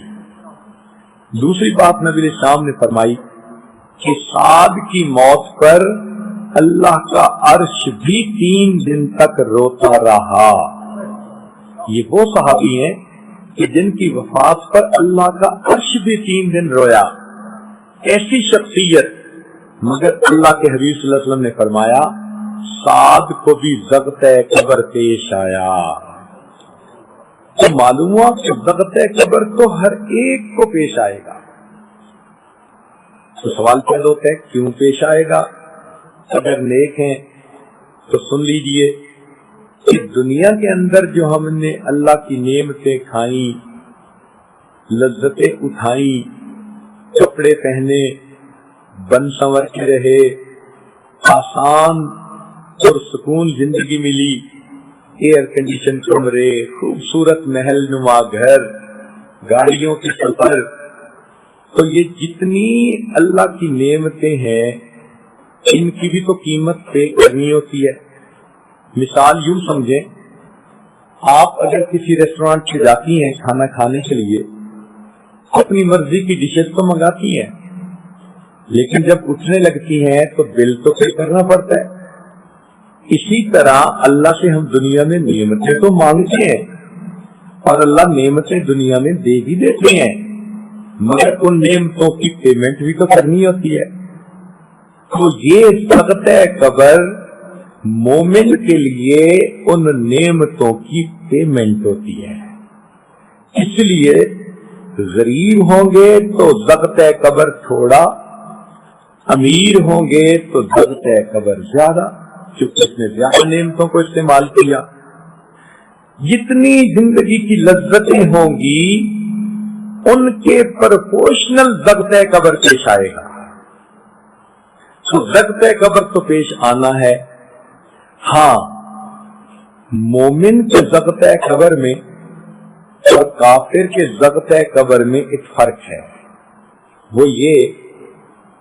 دوسری بات نبی علیہ السلام نے فرمائی کہ سعد کی موت پر اللہ کا عرش بھی 3 دن تک روتا رہا. یہ وہ صحابی ہیں کہ جن کی وفات پر اللہ کا عرش بھی 3 دن رویا. ایسی شخصیت، مگر اللہ کے حبیب صلی اللہ علیہ وسلم نے فرمایا سعد کو بھی ضغط قبر پیش آیا. تو معلوم ہوا کہ ضغط قبر تو ہر ایک کو پیش آئے گا. تو سوال پیدا ہوتا ہے کیوں پیش آئے گا؟ اگر نیک ہیں تو سن لیجئے کہ دنیا کے اندر جو ہم نے اللہ کی نعمتیں کھائیں، لذتیں اٹھائیں، کپڑے پہنے، بن سنور کے رہے، آسان اور سکون زندگی ملی، ایئر کنڈیشن کمرے، خوبصورت محل نما گھر، گاڑیوں کی سفر، تو یہ جتنی اللہ کی نعمتیں ہیں ان کی بھی تو قیمت پے کرنی ہوتی ہے. مثال یوں سمجھیں، آپ اگر کسی ریسٹورینٹ پہ جاتی ہیں کھانا کھانے کے لیے، اپنی مرضی کی ڈشز تو منگاتی ہیں، لیکن جب اٹھنے لگتی ہیں تو بل تو پے کرنا پڑتا ہے. اسی طرح اللہ سے ہم دنیا میں نعمتیں تو مانگتے ہیں اور اللہ نعمتیں دنیا میں دے بھی دیتے ہیں، مگر ان نعمتوں کی پیمنٹ بھی تو کرنی ہوتی ہے. تو یہ ضغط قبر مومن کے لیے ان نعمتوں کی پیمنٹ ہوتی ہے. اس لیے غریب ہوں گے تو ضغط قبر تھوڑا، امیر ہوں گے تو ضغط قبر زیادہ، کیونکہ اس نے زیادہ نعمتوں کو استعمال کیا. جتنی زندگی کی لذتیں ہوں گی ان کے پرپورشنل ضغط قبر پیش آئے گا. تو ضغط قبر تو پیش آنا ہے. ہاں، مومن کے ضغط قبر میں اور کافر کے ضغط قبر میں ایک فرق ہے. وہ یہ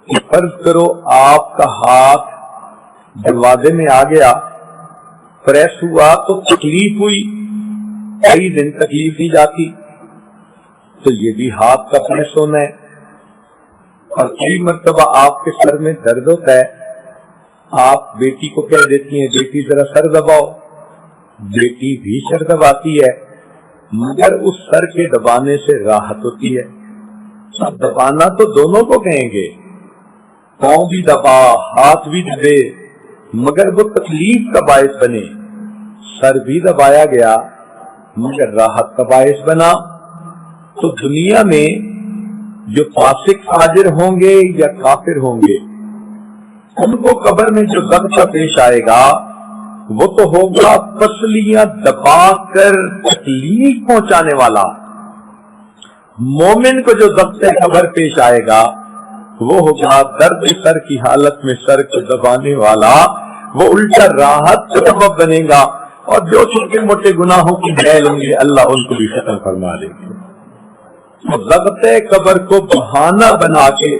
کہ فرض کرو آپ کا ہاتھ دروازے میں آ گیا، پریس ہوا تو تکلیف ہوئی، کئی دن تکلیف دی جاتی، تو یہ بھی ہاتھ کا پریس ہونا ہے. اور کئی مرتبہ آپ کے سر میں درد ہوتا ہے، آپ بیٹی کو کہہ دیتی ہیں بیٹی ذرا سر دباؤ، بیٹی بھی سر دباتی ہے، مگر اس سر کے دبانے سے راحت ہوتی ہے. سب دبانا تو دونوں کو کہیں گے، پاؤں بھی دبا ہاتھ بھی دبے، مگر وہ تکلیف کا باعث بنے. سر بھی دبایا گیا مگر راحت کا باعث بنا. تو دنیا میں جو فاسق فاجر ہوں گے یا کافر ہوں گے، ان کو قبر میں جو ضغط پیش آئے گا وہ تو ہوگا پسلیاں دبا کر تکلیف پہنچانے والا. مومن کو جو ضغط قبر پیش آئے گا وہ ہوگا درد سر کی حالت میں سر کو دبانے والا، وہ الٹا راحت کا سبب بنے گا. اور جو چھوٹے موٹے گناہوں کی میل ہوں گے اللہ ان کو بھی ختم فرما دے گا. ضغط قبر کو بہانہ بنا کے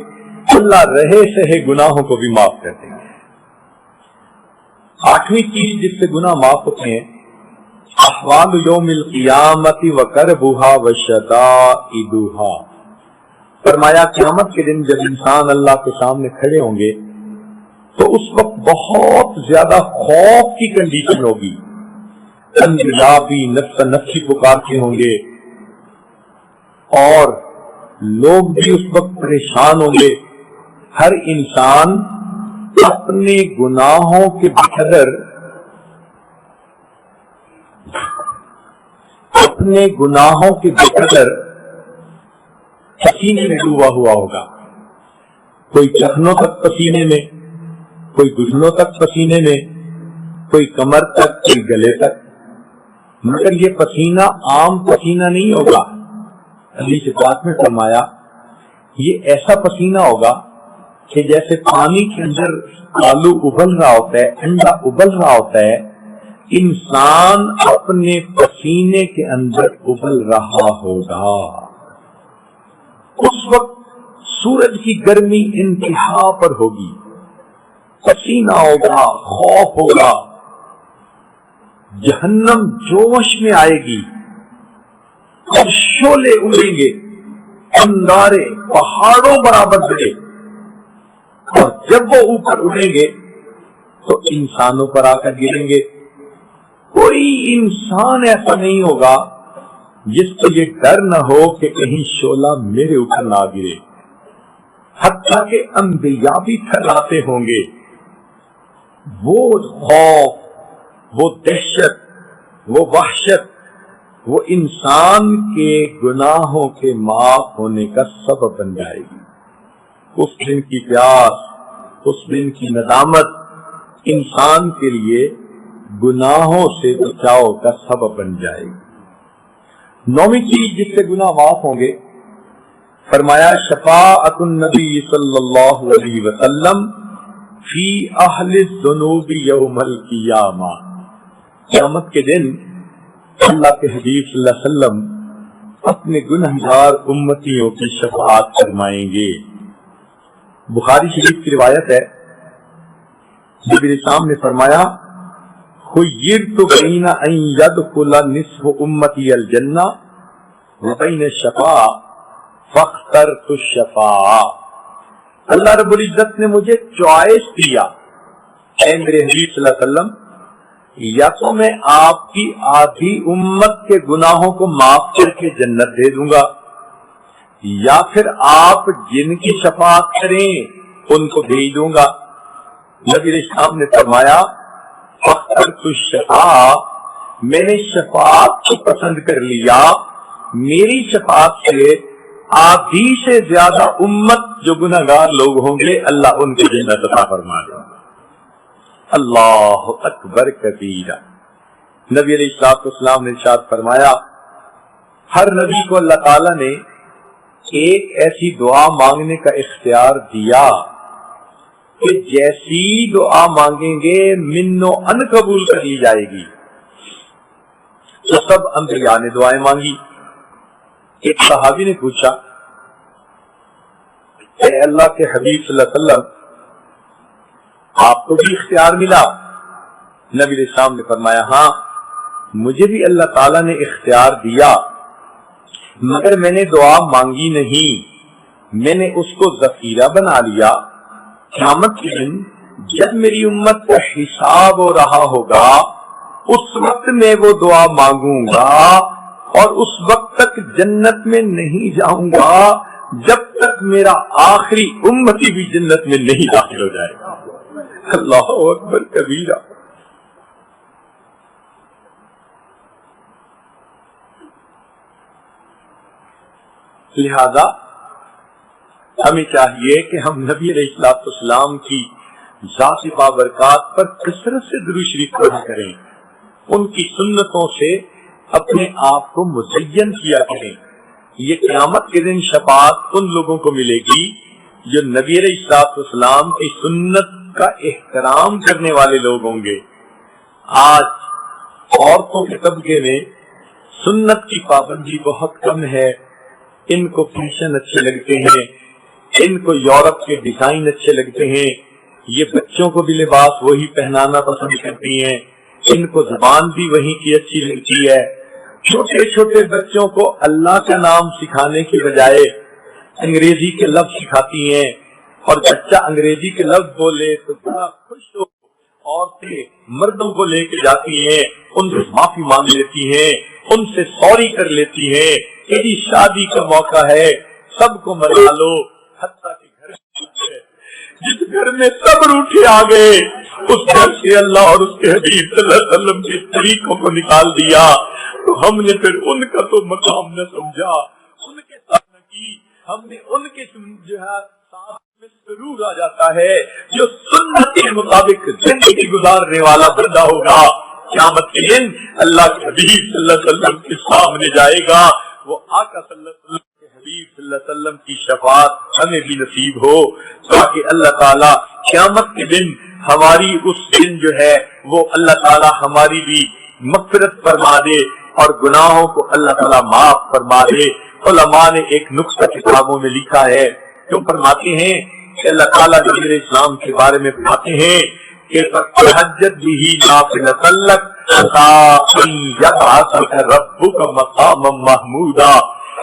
اللہ رہے سہے گناہوں کو بھی معاف کر دیں گے. 8ویں چیز جس سے گناہ معاف ہوتے ہیں، احوال یوم القیامت وکربها وشدائدها. فرمایا قیامت کے دن جب انسان اللہ کے سامنے کھڑے ہوں گے تو اس وقت بہت زیادہ خوف کی کنڈیشن ہوگی. انبیاء بھی نفس نفسی پکارتے ہوں گے اور لوگ بھی اس وقت پریشان ہوں گے. ہر انسان اپنے گناہوں کے بقدر پسینے میں ڈوبا ہوا ہوگا. کوئی چکنوں تک پسینے میں، کوئی گھٹنوں تک پسینے میں، کوئی کمر تک، کوئی گلے تک، مگر یہ پسینہ عام پسینہ نہیں ہوگا۔ حدیث پاک میں فرمایا یہ ایسا پسینہ ہوگا کہ جیسے پانی کے اندر آلو ابل رہا ہوتا ہے، انڈا ابل رہا ہوتا ہے، انسان اپنے پسینے کے اندر ابل رہا ہوگا۔ اس وقت سورج کی گرمی انتہا پر ہوگی، پسینہ ہوگا، خوف ہوگا، جہنم جوش میں آئے گی اور شعلے اڑیں گے، انگارے پہاڑوں برابر بڑے، اور جب وہ اوپر اڑیں گے تو انسانوں پر آ کر گریں گے۔ کوئی انسان ایسا نہیں ہوگا جس کو یہ ڈر نہ ہو کہ کہیں شعلہ میرے اوپر نہ گرے، حتیٰ کہ انبیاء بھی تھراتے ہوں گے۔ وہ خوف، وہ دہشت، وہ وحشت، وہ انسان کے گناہوں کے معاف ہونے کا سبب بن جائے گی۔ اس دن کی پیاس، اس دن کی ندامت انسان کے لیے گناہوں سے بچاؤ کا سبب بن جائے گی۔ 9ویں چیز جس سے گناہ معاف ہوں گے، فرمایا شفاعت النبی صلی اللہ علیہ وسلم فی اہل الذنوب یوم القیامہ۔ قیامت کے دن اللہ کے حبیب صلی اللہ علیہ وسلم اپنے گنہگار امتیوں کی شفاعت فرمائیں گے۔ بخاری شریف کی روایت ہے، نبی اسلام نے فرمایا خیرت بین ان یدخل نصف امتی الجنہ وبین الشفاعہ فاخترت الشفاعہ۔ اللہ رب العزت نے مجھے چوائس دیا، اے میرے حبیب صلی اللہ علیہ وسلم، یا تو میں آپ کی آدھی امت کے گناہوں کو معاف کر کے جنت دے دوں گا، یا پھر آپ جن کی شفاعت کریں ان کو بھیج دوں گا۔ نبی اسلام نے فرمایا فاخترت الشفاعہ، میں نے شفاعت کو پسند کر لیا، میری شفاعت سے آدھی سے زیادہ امت جو گناہگار لوگ ہوں گے اللہ ان کی جنت عطا فرما دے گا۔ اللہ اکبر کبیرہ۔ نبی علیہ السلام نے ارشاد فرمایا ہر نبی کو اللہ تعالیٰ نے ایک ایسی دعا مانگنے کا اختیار دیا کہ جیسی دعا مانگیں گے من و ان قبول کر لی جائے گی۔ تو سب انبیاء نے دعائیں مانگی۔ ایک صحابی نے پوچھا اے اللہ کے حبیب صلی اللہ علیہ وسلم، آپ کو بھی اختیار ملا؟ نبی علیہ السلام نے فرمایا ہاں، مجھے بھی اللہ تعالیٰ نے اختیار دیا، مگر میں نے دعا مانگی نہیں، میں نے اس کو ذخیرہ بنا لیا۔ قیامت کے دن جب میری امت کا حساب ہو رہا ہوگا اس وقت میں وہ دعا مانگوں گا، اور اس وقت تک جنت میں نہیں جاؤں گا جب تک میرا آخری امتی بھی جنت میں نہیں داخل ہو جائے گا۔ اللہ اکبر کبیرہ۔ لہذا ہمیں چاہیے کہ ہم نبی علیہ السلام کی ذاتی بابرکات پر کثرت سے درود شریف پڑھا کریں، ان کی سنتوں سے اپنے آپ کو مزین کیا کریں۔ یہ قیامت کے دن شفاعت ان لوگوں کو ملے گی جو نبی علیہ السلام کی سنت کا احترام کرنے والے لوگ ہوں گے۔ آج عورتوں کے طبقے میں سنت کی پابندی بہت کم ہے، ان کو فیشن اچھے لگتے ہیں، ان کو یورپ کے ڈیزائن اچھے لگتے ہیں، یہ بچوں کو بھی لباس وہی پہنانا پسند کرتی ہیں، ان کو زبان بھی وہی کی اچھی لگتی ہے۔ چھوٹے چھوٹے بچوں کو اللہ کا نام سکھانے کی بجائے انگریزی کے لفظ سکھاتی ہیں، اور بچہ انگریزی کے لفظ بولے تو بڑا خوش ہو، عورتیں مردوں کو لے کے جاتی ہیں، ان سے معافی مانگ لیتی ہیں، ان سے سوری کر لیتی ہیں کہ جی شادی کا موقع ہے سب کو منا لو۔ حتیٰ کہ جس گھر میں سب روٹھے آ گئے اس گھر سے اللہ اور اس کے حبیب صلی اللہ علیہ وسلم کے طریقوں کو نکال دیا، تو ہم نے پھر ان کا تو مقام نہ سمجھا، ان کے ساتھ نہ کی، ہم نے ان کے جو ہے ساتھ میں ضرور چنا جاتا ہے، جو سنت کے مطابق زندگی گزارنے والا بندہ ہوگا، قیامت کے دن اللہ کے حبیب صلی اللہ علیہ وسلم کے سامنے جائے گا، وہ آقا صلی اللہ علیہ وسلم کے حبیب صلی اللہ علیہ وسلم کی شفاعت ہمیں بھی نصیب ہو، تاکہ اللہ تعالیٰ قیامت کے دن ہماری اس دن جو ہے وہ اللہ تعالیٰ ہماری بھی مغفرت فرما دے اور گناہوں کو اللہ تعالیٰ معاف فرما دے۔ علماء نے ایک نقطہ کتابوں میں لکھا ہے، کیوں فرماتے ہیں کہ اللہ تعالیٰ نبی اسلام کے بارے میں فرماتے ہیں کہ تہجد بھی نافلۃ لک عسى ان یبعثک ربک مقاما محمودا،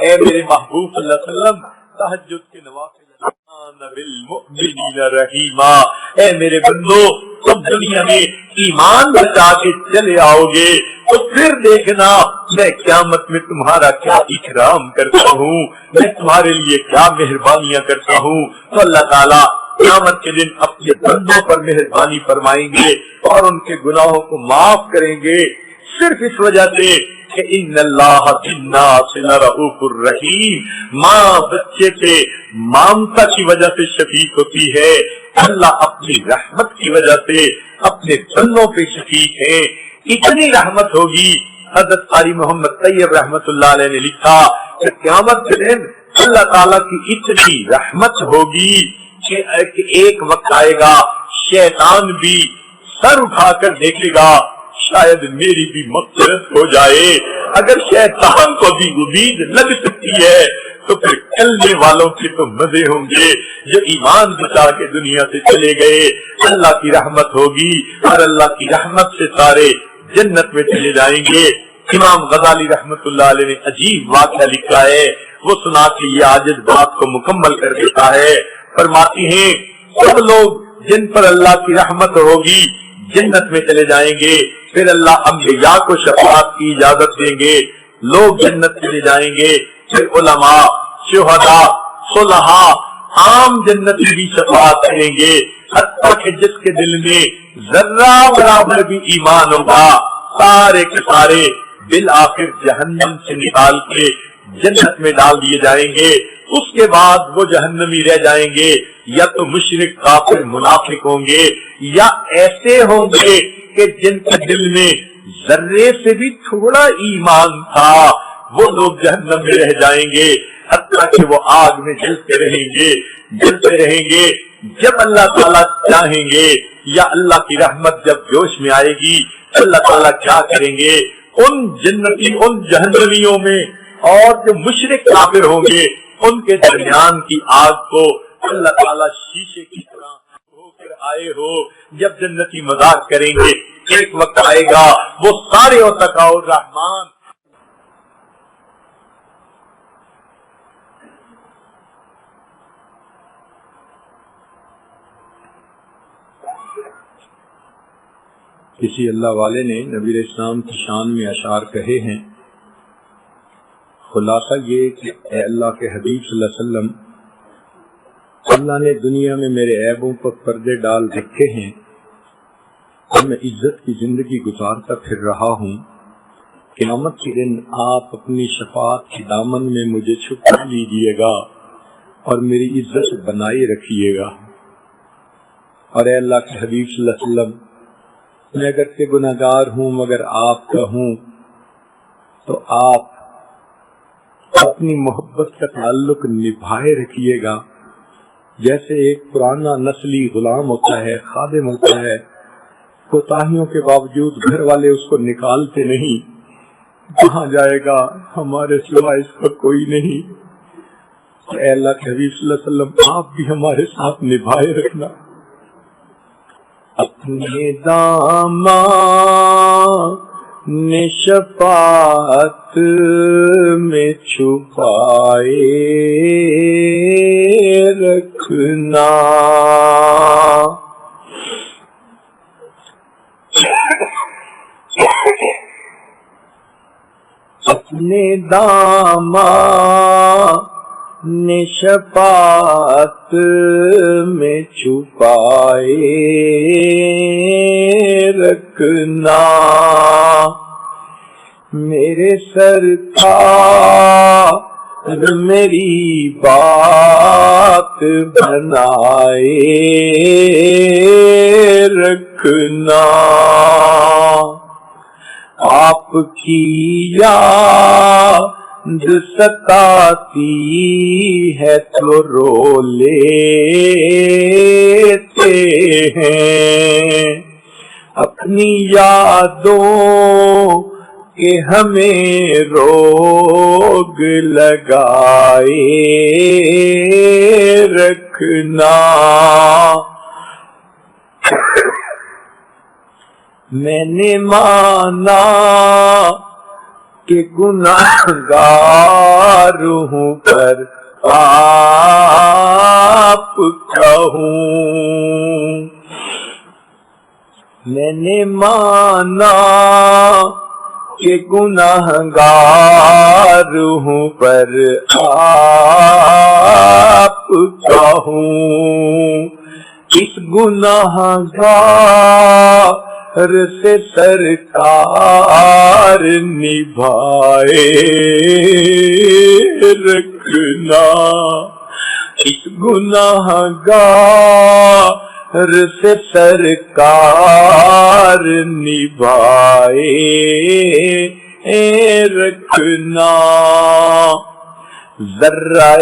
اے میرے محبوب صلی اللہ علیہ وسلم تہجد کے نوافل بالمؤمنین رحیما، اے میرے بندو تم دنیا میں ایمان بچا کے چلے آؤ گے تو پھر دیکھنا میں قیامت میں تمہارا کیا اکرام کرتا ہوں، میں تمہارے لیے کیا مہربانیاں کرتا ہوں۔ تو اللہ تعالیٰ قیامت کے دن اپنے بندوں پر مہربانی فرمائیں گے اور ان کے گناہوں کو معاف کریں گے، صرف اس وجہ سے کہ ان اللہ بالناس لرؤوف الرحیم، ماں بچے پہ مامتا کی وجہ سے شفیق ہوتی ہے، اللہ اپنی رحمت کی وجہ سے اپنے بندوں پہ شفیق ہے۔ اتنی رحمت ہوگی، حضرت قاری محمد طیب رحمت اللہ علیہ نے لکھا کہ قیامت کے دن اللہ تعالیٰ کی اتنی رحمت ہوگی کہ ایک وقت آئے گا شیطان بھی سر اٹھا کر دیکھے گا شاید میری بھی مغفرت ہو جائے۔ اگر شیطان کو بھی امید لگ سکتی ہے تو پھر کلمے والوں کے تو مزے ہوں گے جو ایمان بچا کے دنیا سے چلے گئے۔ اللہ کی رحمت ہوگی اور اللہ کی رحمت سے سارے جنت میں چلے جائیں گے۔ امام غزالی رحمت اللہ علیہ نے عجیب واقعہ لکھا ہے، وہ سنا کے یہ عاجز بات کو مکمل کر دیتا ہے۔ فرماتی ہیں سب لوگ جن پر اللہ کی رحمت ہوگی جنت میں چلے جائیں گے، پھر اللہ انبیاء کو شفاعت کی اجازت دیں گے، لوگ جنت چلے جائیں گے، پھر علماء، شہداء، صلحاء، عام جنتی بھی شفاعت کریں گے، حتیٰ کہ جس کے دل میں ذرہ برابر بھی ایمان ہوگا سارے کے سارے بالآخر جہنم سے نکال کے جنت میں ڈال دیے جائیں گے۔ اس کے بعد وہ جہنمی رہ جائیں گے، یا تو مشرک کافر منافق ہوں گے، یا ایسے ہوں گے کہ جن کے دل میں ذرے سے بھی تھوڑا ایمان تھا، وہ لوگ جہنم میں رہ جائیں گے، حتیٰ کہ وہ آگ میں جلتے رہیں گے۔ جب اللہ تعالیٰ چاہیں گے یا اللہ کی رحمت جب جوش میں آئے گی، اللہ تعالیٰ کیا کریں گے، ان جہنمیوں میں اور جو مشرک کافر ہوں گے ان کے درمیان کی آگ کو اللہ تعالیٰ شیشے کی طرح ہو کر آئے ہو جب جنتی مذاق کریں گے، ایک وقت آئے گا وہ سارے اتقاء الرحمان کسی اللہ والے نے نبی اسلام کی شان میں اشعار کہے ہیں، خلاصہ یہ کہ اے اللہ کے حبیب صلی اللہ علیہ وسلم، اللہ نے دنیا میں میرے عیبوں پر پردے ڈال رکھے ہیں اور میں عزت کی زندگی گزارتا پھر رہا ہوں۔ قیامت کے دن آپ اپنی شفاعت کے دامن میں مجھے چھپا لیجیے گا اور میری عزت بنائی رکھیے گا۔ اور اے اللہ کے حبیب صلی اللہ علیہ وسلم، میں اگر کہ گناہگار ہوں مگر آپ کا ہوں، تو آپ اپنی محبت کا تعلق نبھائے رکھیے گا۔ جیسے ایک پرانا نسلی غلام ہوتا ہے، خادم ہوتا ہے، کوتاہیوں کے باوجود گھر والے اس کو نکالتے نہیں، کہاں جائے گا، ہمارے سوا اس کا کوئی نہیں۔ اے اللہ کے حبیب صلی اللہ علیہ وسلم، آپ بھی ہمارے ساتھ نبھائے رکھنا۔ اپنے دامن شفاعت میں چھپائے رکھنا، اپنے دامن شفاعت میں چھپائے رکھنا، میرے سر کا میری بات بنائے رکھنا، آپ کی یاد ستاتی ہے تو رو لیتے ہیں، اپنی یادوں کہ ہمیں روگ لگائے رکھنا، میں نے مانا کہ گناہگار ہوں پر آپ کا ہوں، میں نے مانا کہ گناہگار ہوں پر آپ کا ہوں، اس گناہگار سے سرکار نبھائے رکھنا، اس گناہگار سے سرکار نبھائے رکھنا، ذرہ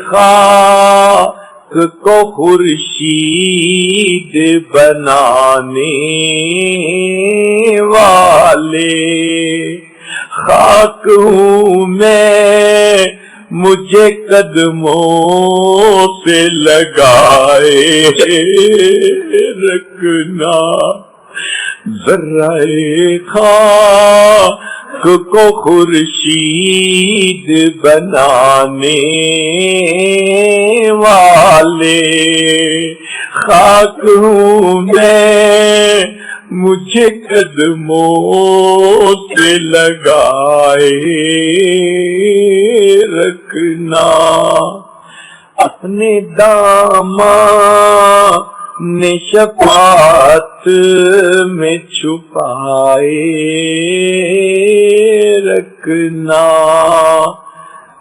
خاک کو خورشید بنانے والے، خاک ہوں میں مجھے قدموں سے لگائے رکھنا، ذرہ خاک کو خورشید بنانے والے، خاک ہوں میں مجھے قدموں سے لگائے رکھنا، اپنے دامان شفاعت میں چھپائے رکھنا،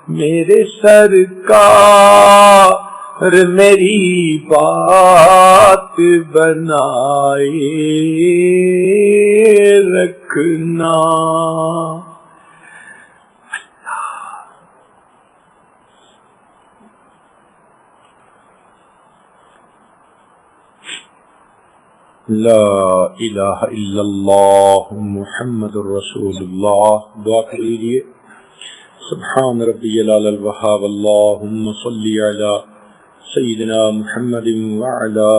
میرے سرکار میری بات بنائے رکھنا۔ لا الہ الا اللہ محمد الرسول اللہ۔ دعا کر لیجیے۔ سبحان ربی العلی الوہاب، اللہم صلی علی سیدنا محمد وعلی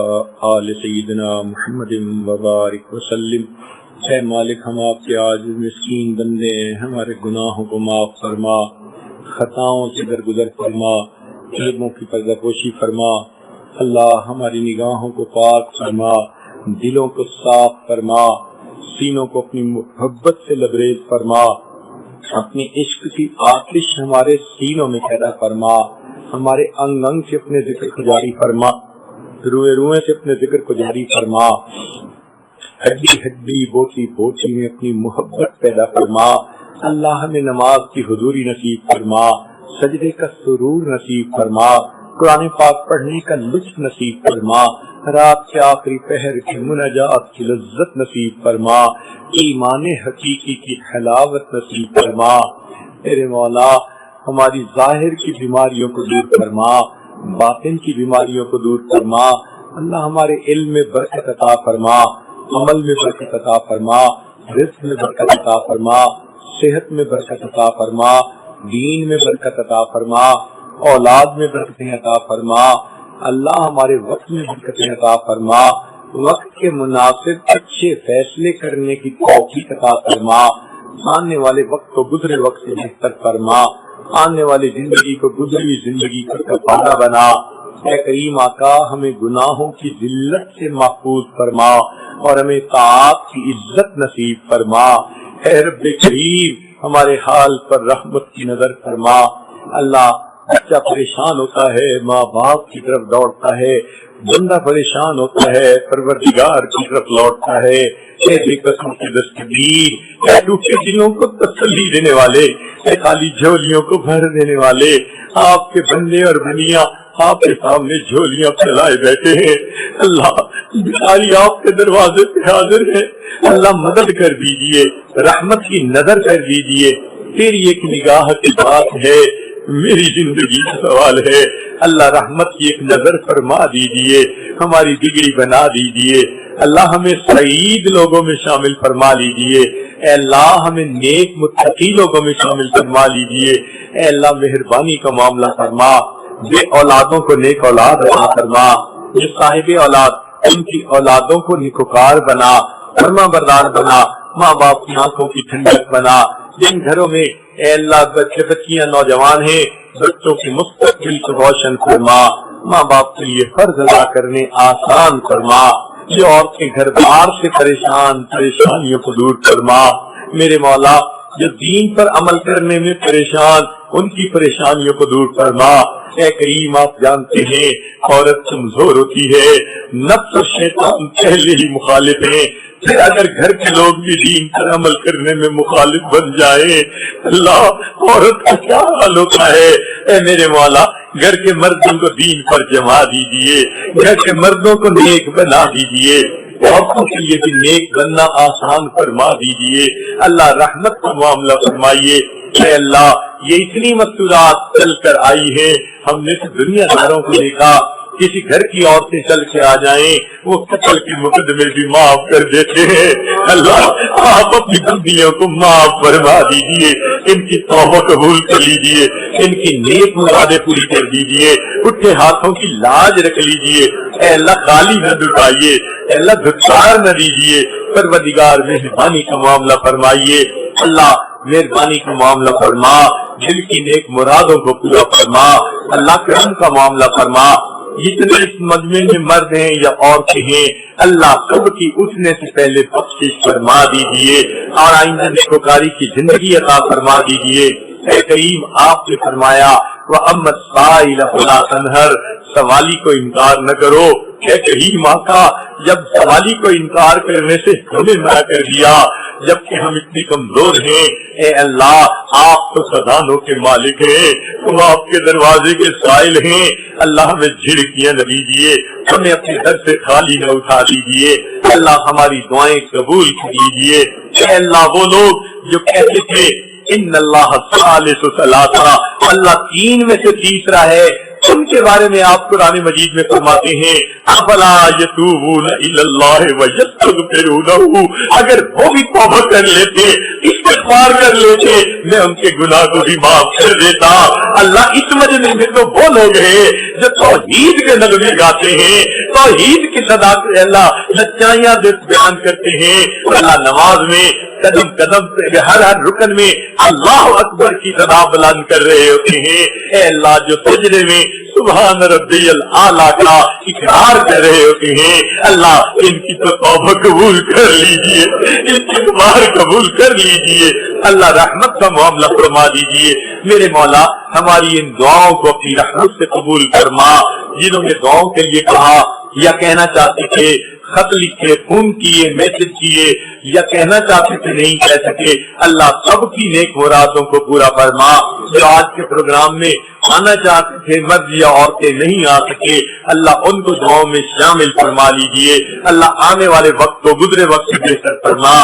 آل سیدنا محمد وبارک وسلم۔ اے مالک، ہم آپ کے عاجز مسکین بندے ہیں، ہمارے گناہوں کو معاف فرما، خطاؤں سے درگزر فرما، علموں کی پردہ پوشی فرما۔ اللہ ہماری نگاہوں کو پاک فرما، دلوں کو صاف فرما، سینوں کو اپنی محبت سے لبریز فرما، اپنی عشق کی آتش ہمارے سینوں میں پیدا فرما، ہمارے انگ انگ سے اپنے ذکر کو جاری فرما، روئے روئے سے اپنے ذکر کو جاری فرما، ہڈی ہڈی بوٹی بوٹی میں اپنی محبت پیدا فرما۔ اللہ ہمیں نماز کی حضوری نصیب فرما، سجدے کا سرور نصیب فرما، قرآن پاک پڑھنے کا لطف نصیب فرما، رات کے آخری پہر کی مناجات کی لذت نصیب فرما، ایمان حقیقی کی حلاوت نصیب فرما۔ میرے مولا، ہماری ظاہر کی بیماریوں کو دور فرما، باطن کی بیماریوں کو دور فرما۔ اللہ ہمارے علم میں برکت عطا فرما، عمل میں برکت عطا فرما، رزق میں برکت عطا فرما، صحت میں برکت عطا فرما، دین میں برکت عطا فرما، اولاد میں برکتیں عطا فرما۔ اللہ ہمارے وقت میں برکتیں عطا فرما، وقت کے مناسب اچھے فیصلے کرنے کی توفیق عطا فرما، آنے والے وقت کو گزرے وقت سے بہتر فرما، آنے والی زندگی کو گزری زندگی کا کفارہ بنا۔ اے کریم آقا، ہمیں گناہوں کی ذلت سے محفوظ فرما اور ہمیں طاعت کی عزت نصیب فرما۔ اے رب کریم، ہمارے حال پر رحمت کی نظر فرما۔ اللہ بچہ پریشان ہوتا ہے ماں باپ کی طرف دوڑتا ہے، بندہ پریشان ہوتا ہے پروردگار کی طرف لوٹتا ہے۔ اے بے قسم کے دستگیر، اے ٹوٹے دلوں کو تسلی دینے والے، اے خالی جھولیوں کو بھر دینے والے، آپ کے بندے اور بنیاں آپ کے سامنے جھولیاں پھیلائے بیٹھے ہیں۔ اللہ بھکاری آپ کے دروازے پہ حاضر ہے، اللہ مدد کر دیجئے، رحمت کی نظر کر دیجئے۔ تیری ایک نگاہ کی بات ہے، میری زندگی کا سوال ہے، اللہ رحمت کی ایک نظر فرما دیجئے، ہماری بگڑی بنا دیجئے۔ اللہ ہمیں سعید لوگوں میں شامل فرما لیجئے، اے اللہ ہمیں نیک متقی لوگوں میں شامل فرما لیجئے۔ اے اللہ مہربانی کا معاملہ فرما، بے اولادوں کو نیک اولاد عطا فرما، جو صاحب اولاد ان کی اولادوں کو نیکوکار بنا، فرما بردار بنا، ماں باپ کی آنکھوں کی ٹھنڈک بنا۔ جن گھروں میں اے اللہ بچے بچیاں نوجوان ہیں، بچوں کی مستقبل کو روشن فرما، ماں باپ کے لیے فرض ادا کرنے آسان فرما، جو عورتیں گھر بار سے پریشانیوں کو دور فرما۔ میرے مولا جو دین پر عمل کرنے میں پریشان، ان کی پریشانیوں کو دور فرما۔ اے کریم آپ جانتے ہیں عورت کمزور ہوتی ہے، نفس و شیطان پہلے ہی مخالف ہیں، پھر اگر گھر کے لوگ بھی دین پر عمل کرنے میں مخالف بن جائے، اللہ عورت کا کیا حال ہوتا ہے۔ اے میرے مولا گھر کے مردوں کو دین پر جما دیجئے، گھر کے مردوں کو نیک بنا دیجئے، عورتوں کے لیے بھی نیک بننا آسان فرما دیجئے۔ اللہ رحمت کا معاملہ فرمائیے۔ اے اللہ یہ اتنی مستورات چل کر آئی ہے، ہم نے تو دنیا داروں کو دیکھا، کسی گھر کی عورتیں چل کے آ جائیں وہ قتل کے مقدمے بھی معاف کر دیتے ہیں۔ اللہ آپ اپنی بندیوں کو معاف فرما دیجئے، ان کی توبہ قبول کر لیجئے، ان کی نیک مرادیں پوری کر دیجئے، اٹھے ہاتھوں کی لاج رکھ لیجئے۔ اے اللہ خالی نہ دکھائیے، اے اللہ دھکار نہ دیجئے، پروردگار مہربانی کا معاملہ فرمائیے۔ اللہ مہربانی کا معاملہ فرما، دل کی نیک مرادوں کو پورا فرما، اللہ کرم کا معاملہ فرما۔ جتنے اس مجمع میں مرد ہیں یا عورتیں ہیں، اللہ سب کی اٹھنے سے پہلے بخشش فرما دیجئے اور آئندہ نیکوکاری کی زندگی عطا فرما دیجئے۔ اے کریم آپ نے فرمایا وَأَمَّا السَّائِلَ فَلَا تَنْهَرْ، سوالی کو انکار نہ کرو۔ اے کریم آقا جب سوالی کو انکار کرنے سے ہمیں نہ کر دیا، جبکہ ہم اتنے کمزور ہیں، اے اللہ آپ تو خزانوں کے مالک ہیں، تم آپ کے دروازے کے سائل ہیں، اللہ ہمیں جھڑکیاں نہ دیجیے، ہمیں اپنے در سے خالی نہ اٹھا دیجیے، اللہ ہماری دعائیں قبول کیجیے۔ اے اللہ وہ لوگ جو کہتے تھے ان اللہ ثالث ثلاثہ، اللہ تین میں سے تیسرا ہے، ان کے بارے میں آپ قرآن مجید میں فرماتے ہیں افلا یتوبون الی اللہ ویستغفرونہ، اگر وہ بھی توبہ کر لیتے، استغفار کر لیتے، میں ان کے گناہ کو بھی معاف کر دیتا۔ اللہ اس مجمع میں تو وہ لوگ ہیں جو توحید کے نغمے گاتے ہیں، توحید کی صدا سے اللہ سچائیاں بیان کرتے ہیں، اللہ نماز میں قدم قدم پہ ہر رکن میں اللہ اکبر کی صدا بلند کر رہے ہوتے ہیں۔ اے اللہ جو سجدے میں سبحان ربی الاعلیٰ کا اقرار کر رہے ہوتے ہیں، اللہ ان کی تو توبہ قبول کر لیجئے، استغفار قبول کر لیجئے، اللہ رحمت کا معاملہ فرما دیجئے۔ میرے مولا ہماری ان دعاؤں کو اپنی رحمت سے قبول فرما۔ جنہوں نے دعاؤں کے لیے کہا یا کہنا چاہتے تھے، خط لکھے، فون کیے، میسج کیے یا کہنا چاہتے تھے نہیں کہہ سکے، اللہ سب کی نیک مرادوں کو پورا فرما۔ جو آج کے پروگرام میں آنا چاہتے تھے مرد یا عورتیں نہیں آ سکے، اللہ ان کو دعاؤں میں شامل فرما لیجئے۔ اللہ آنے والے وقت کو گزرے وقت سے بہتر فرما،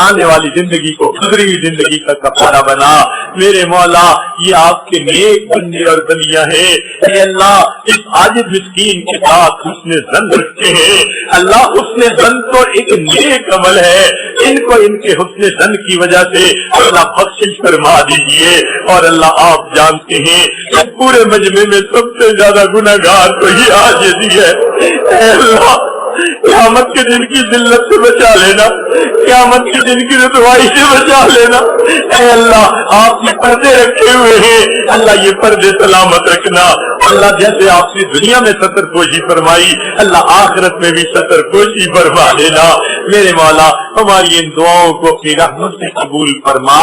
آنے والی زندگی کو گزری ہوئی زندگی کا کفارہ بنا۔ میرے مولا یہ آپ کے نیک بندے اور بندیاں ہیں، اے اللہ اس عاجز مسکین کے ساتھ حسن ظن رکھتے ہیں، اللہ حسن ظن تو ایک نیک عمل ہے، ان کو ان کے حسن ظن کی وجہ سے اللہ بخشش فرما دیجئے۔ اور اللہ آپ جانتے ہیں کہ پورے مجمع میں سب سے زیادہ گناہگار تو ہی عاجزی ہے، اے اللہ قیامت کے دن کی ذلت سے بچا لینا، قیامت کے دن کی رسوائی سے بچا لینا۔ اے اللہ آپ یہ پردے رکھے ہوئے ہیں، اللہ یہ پردے سلامت رکھنا، اللہ جیسے آپ نے دنیا میں ستر پوشی فرمائی، اللہ آخرت میں بھی ستر پوشی فرما لینا۔ میرے مولا ہماری ان دعاؤں کو اپنی رحمت سے قبول فرما۔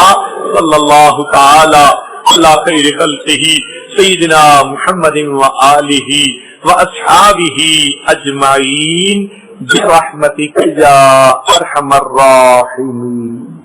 صلی اللہ تعالی اللہ خیر خلقہ سیدنا محمد وآلہ واصحابہ اجمعین برحمتک یا ارحم الراحمین.